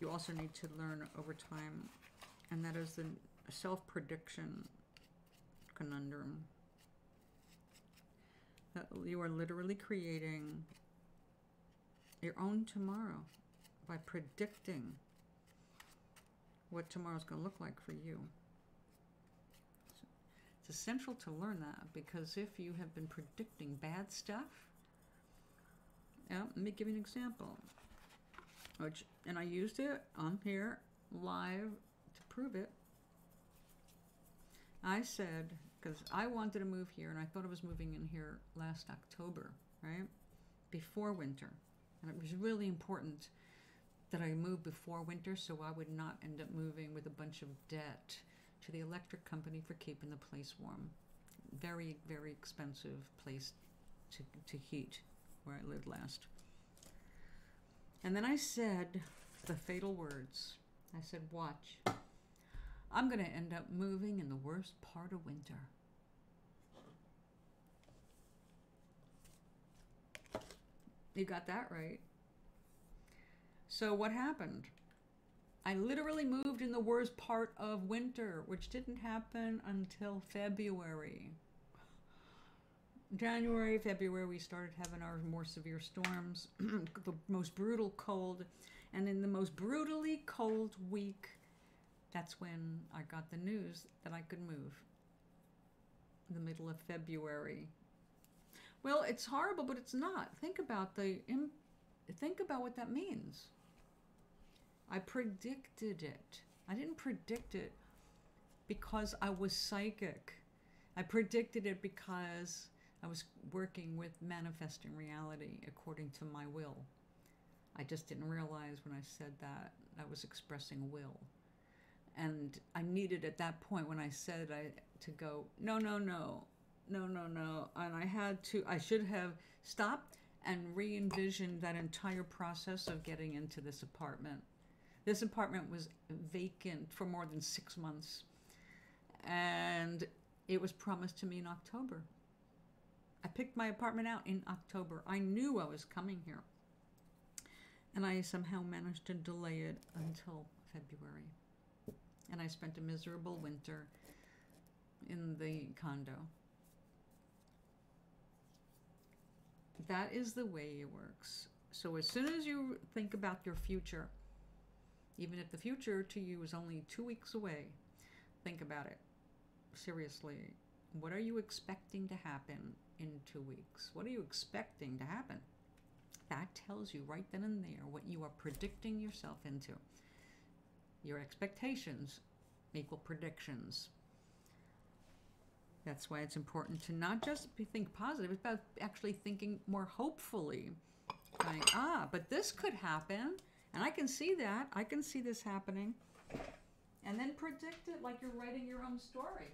you also need to learn over time, and that is the self-prediction conundrum. That you are literally creating your own tomorrow by predicting what tomorrow's going to look like for you. It's essential to learn that, because if you have been predicting bad stuff, let me give you an example. And I used it on here live to prove it. I said, because I wanted to move here, and I thought I was moving in here last October, right? Before winter. And it was really important that I move before winter so I would not end up moving with a bunch of debt to the electric company for keeping the place warm. Very, very expensive place to heat where I lived last. And then I said the fatal words. I said, watch. I'm going to end up moving in the worst part of winter. You got that right. So what happened? I literally moved in the worst part of winter, which didn't happen until February. January, February, we started having our more severe storms, the most brutal cold. And in the most brutally cold week, that's when I got the news that I could move. In the middle of February. Well, it's horrible, but it's not. Think about what that means. I predicted it. I didn't predict it because I was psychic. I predicted it because I was working with manifesting reality according to my will. I just didn't realize when I said that I was expressing will. And I needed at that point when I said to go, no, no, no, no, no, no. And I should have stopped and re-envisioned that entire process of getting into this apartment. This apartment was vacant for more than 6 months. And it was promised to me in October. I picked my apartment out in October. I knew I was coming here. And I somehow managed to delay it until February. And I spent a miserable winter in the condo. That is the way it works. So as soon as you think about your future, even if the future to you is only 2 weeks away, think about it. Seriously, what are you expecting to happen in 2 weeks? What are you expecting to happen? That tells you right then and there what you are predicting yourself into. Your expectations equal predictions. That's why it's important to not just think positive, it's about actually thinking more hopefully. Like, but this could happen, and I can see that. I can see this happening. And then predict it like you're writing your own story.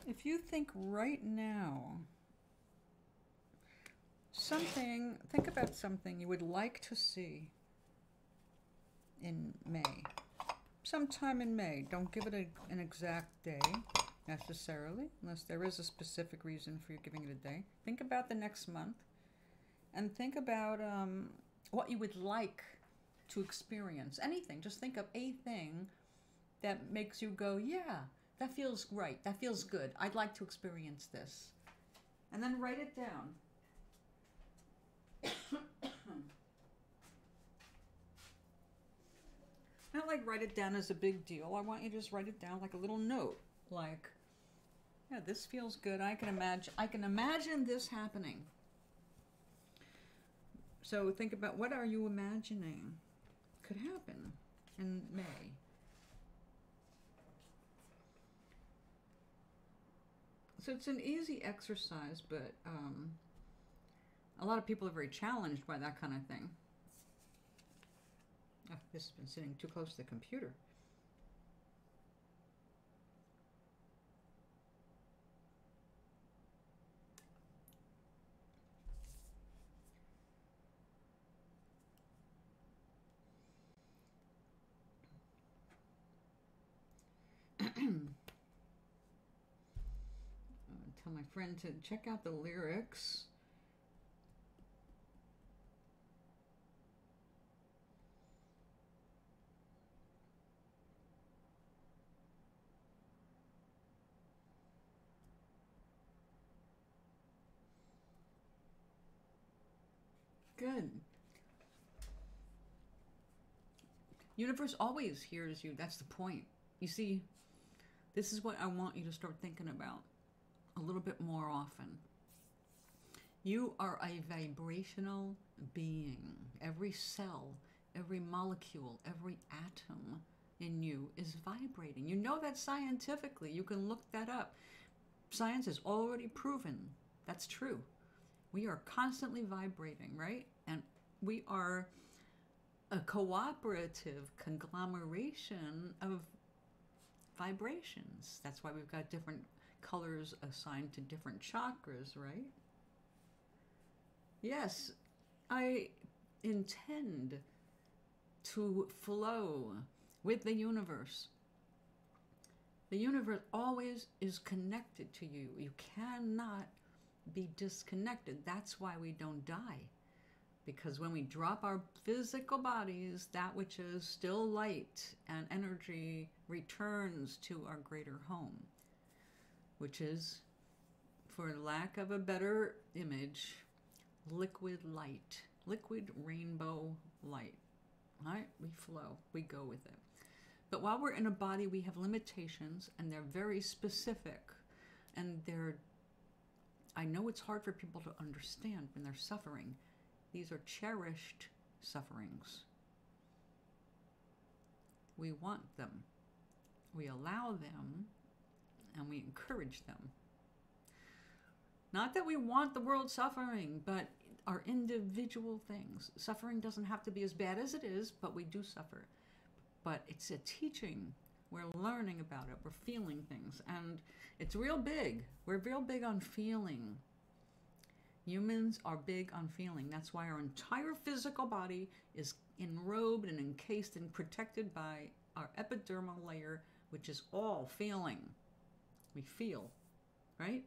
If you think right now, think about something you would like to see in May. Sometime in May. Don't give it an exact day necessarily, unless there is a specific reason for you giving it a day. Think about the next month and think about what you would like to experience. Anything. Just think of a thing that makes you go, yeah, that feels right. That feels good. I'd like to experience this. And then write it down. Not like write it down as a big deal. I want you to just write it down like a little note. Like, yeah, this feels good. I can imagine this happening. So think about, what are you imagining could happen in May? So it's an easy exercise, but a lot of people are very challenged by that kind of thing. Oh, this has been sitting too close to the computer. Tell my friend to check out the lyrics. Good. Universe always hears you. That's the point. You see, this is what I want you to start thinking about a little bit more often. You are a vibrational being. Every cell, every molecule, every atom in you is vibrating. You know that scientifically. You can look that up. Science has already proven that's true. We are constantly vibrating, right? And we are a cooperative conglomeration of vibrations. That's why we've got different colors assigned to different chakras, right? Yes, I intend to flow with the universe. The universe always is connected to you. You cannot be disconnected. That's why we don't die. Because when we drop our physical bodies, that which is still light and energy returns to our greater home, which is, for lack of a better image, liquid light, liquid rainbow light. Right? We flow, we go with it. But while we're in a body, we have limitations, and they're very specific. And I know it's hard for people to understand when they're suffering. These are cherished sufferings. We want them. We allow them, and we encourage them. Not that we want the world suffering, but our individual things. Suffering doesn't have to be as bad as it is, but we do suffer. But it's a teaching. We're learning about it. We're feeling things. And it's real big. We're real big on feeling. Humans are big on feeling. That's why our entire physical body is enrobed and encased and protected by our epidermal layer, which is all feeling. We feel, right?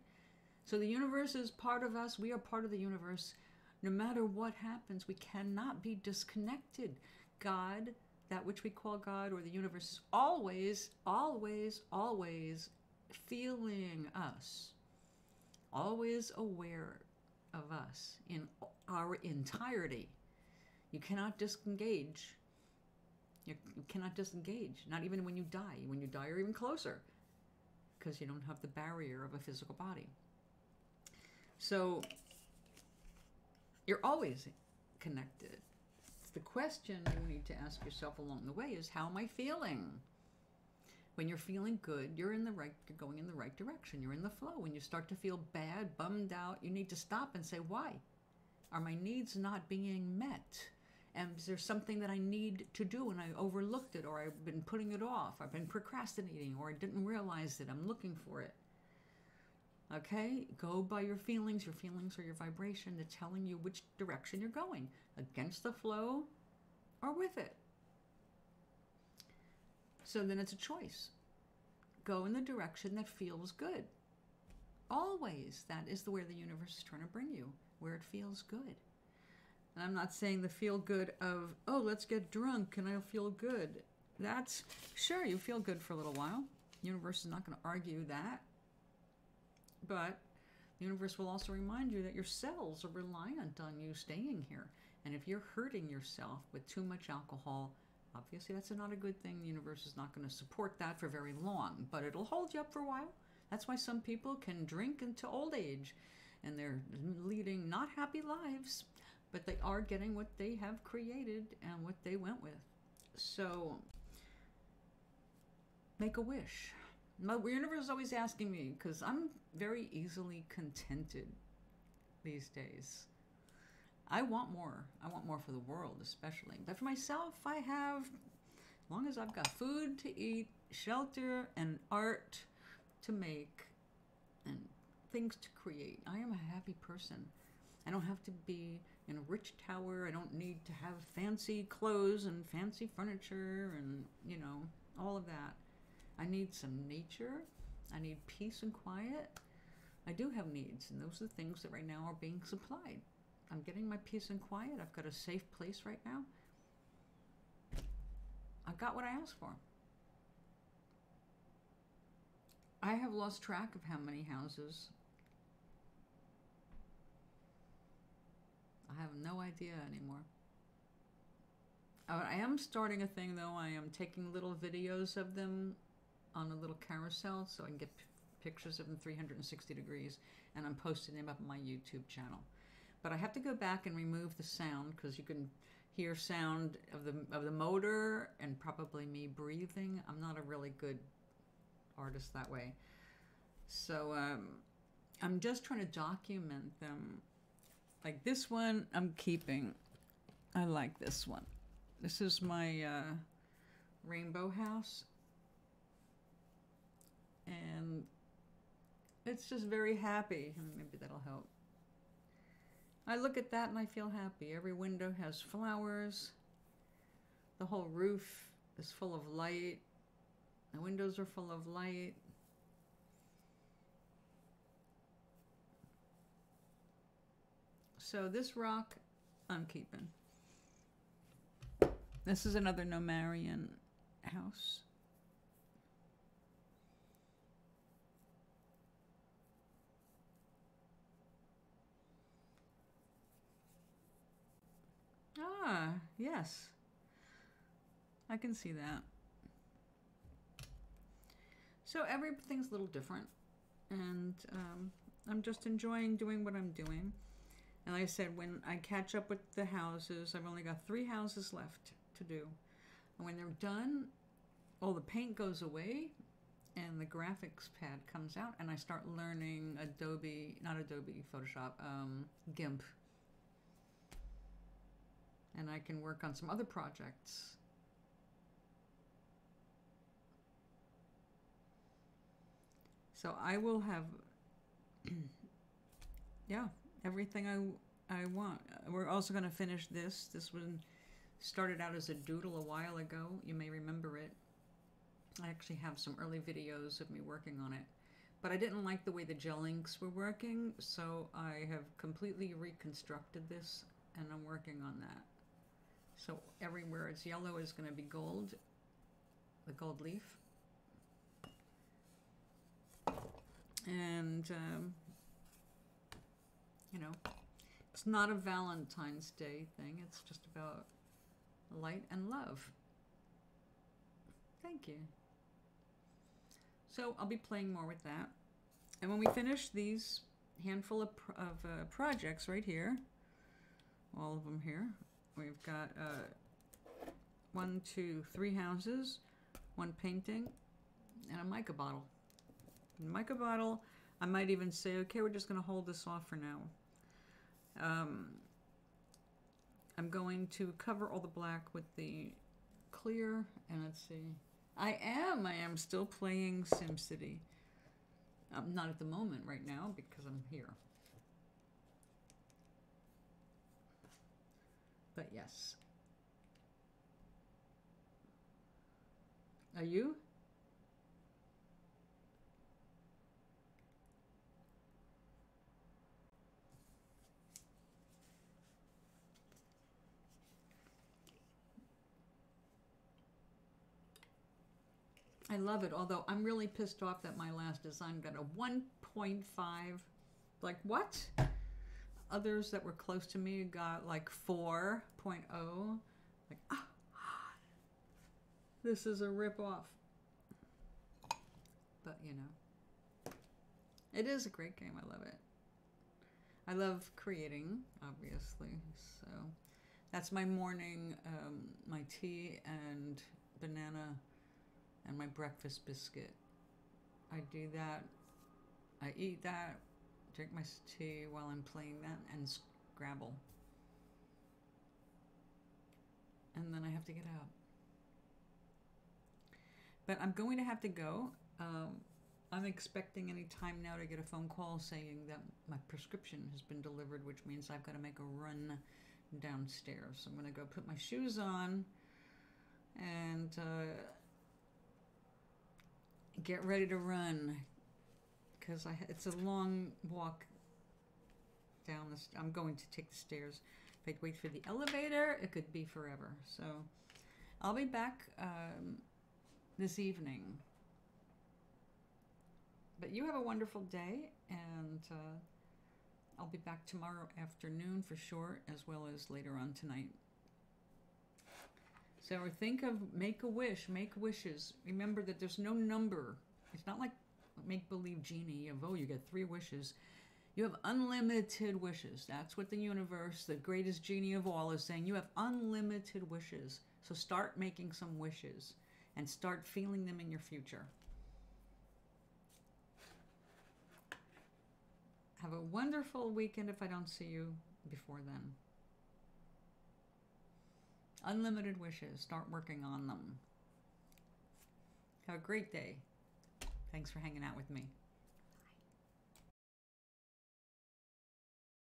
So the universe is part of us. We are part of the universe. No matter what happens, we cannot be disconnected. God, that which we call God or the universe, is always, always, always feeling us. Always aware of us in our entirety. You cannot disengage. You cannot disengage, not even when you die. When you die, you're even closer because you don't have the barrier of a physical body. So you're always connected. The question you need to ask yourself along the way is, how am I feeling? When you're feeling good, you're going in the right direction. You're in the flow. When you start to feel bad, bummed out, you need to stop and say, why? Are my needs not being met? And is there something that I need to do and I overlooked it, or I've been putting it off, I've been procrastinating, or I didn't realize it, I'm looking for it. Okay? Go by your feelings. Your feelings are your vibration. They're telling you which direction you're going, against the flow or with it. So then it's a choice. Go in the direction that feels good. Always, that is where the universe is trying to bring you, where it feels good. And I'm not saying the feel good of, oh, let's get drunk and I'll feel good. That's, sure, you feel good for a little while. The universe is not going to argue that. But the universe will also remind you that your cells are reliant on you staying here. And if you're hurting yourself with too much alcohol, obviously that's not a good thing. The universe is not going to support that for very long, but it'll hold you up for a while. That's why some people can drink into old age, and they're leading not happy lives, but they are getting what they have created and what they went with. So make a wish. My universe is always asking me, because I'm very easily contented these days. I want more. I want more for the world, especially. But for myself, I have, as long as I've got food to eat, shelter, and art to make, and things to create, I am a happy person. I don't have to be in a rich tower. I don't need to have fancy clothes and fancy furniture and, all of that. I need some nature. I need peace and quiet. I do have needs, and those are the things that right now are being supplied. I'm getting my peace and quiet. I've got a safe place right now. I've got what I asked for. I have lost track of how many houses. I have no idea anymore. I am starting a thing, though. I am taking little videos of them on a little carousel so I can get pictures of them 360 degrees, and I'm posting them up on my YouTube channel. But I have to go back and remove the sound, because you can hear sound of the motor and probably me breathing. I'm not a really good artist that way. So I'm just trying to document them. Like this one I'm keeping. I like this one. This is my rainbow house. And it's just very happy. Maybe that'll help. I look at that and I feel happy. Every window has flowers. The whole roof is full of light. The windows are full of light. So this rock, I'm keeping. This is another Nomarian house. Ah, yes. I can see that. So everything's a little different. And I'm just enjoying doing what I'm doing. And like I said, when I catch up with the houses, I've only got 3 houses left to do. And when they're done, all the paint goes away and the graphics pad comes out and I start learning Photoshop, GIMP. And I can work on some other projects. So I will have, yeah, everything I want. We're also going to finish this. This one started out as a doodle a while ago. You may remember it. I actually have some early videos of me working on it. But I didn't like the way the gel inks were working, so I have completely reconstructed this, and I'm working on that. So everywhere it's yellow is going to be gold, the gold leaf. And, you know, it's not a Valentine's Day thing. It's just about light and love. Thank you. So I'll be playing more with that. And when we finish these handful of projects right here, all of them here, we've got 1, 2, 3 houses, 1 painting, and a mica bottle. Mica bottle, I might even say, okay, we're just going to hold this off for now. I'm going to cover all the black with the clear, and let's see. I am still playing SimCity. Not at the moment right now because I'm here. But yes. Are you? I love it, although I'm really pissed off that my last design got a 1.5. Like, what? Others that were close to me got like 4.0. Like, this is a rip-off. But, you know, it is a great game. I love it. I love creating, obviously. So that's my morning, my tea and banana and my breakfast biscuit. I do that. I eat that, drink my tea while I'm playing that, and Scrabble. And then I have to get out. But I'm going to have to go. I'm expecting any time now to get a phone call saying that my prescription has been delivered, which means I've got to make a run downstairs. So I'm going to go put my shoes on and get ready to run, because it's a long walk down the I'm going to take the stairs. If I wait for the elevator, it could be forever. So I'll be back this evening. But you have a wonderful day, and I'll be back tomorrow afternoon for sure, as well as later on tonight. So think of make a wish, make wishes. Remember that there's no number. It's not like make-believe genie. You get 3 wishes. You have unlimited wishes. That's what the universe, the greatest genie of all, is saying. You have unlimited wishes. So start making some wishes and start feeling them in your future. Have a wonderful weekend if I don't see you before then. Unlimited wishes. Start working on them. Have a great day. Thanks for hanging out with me.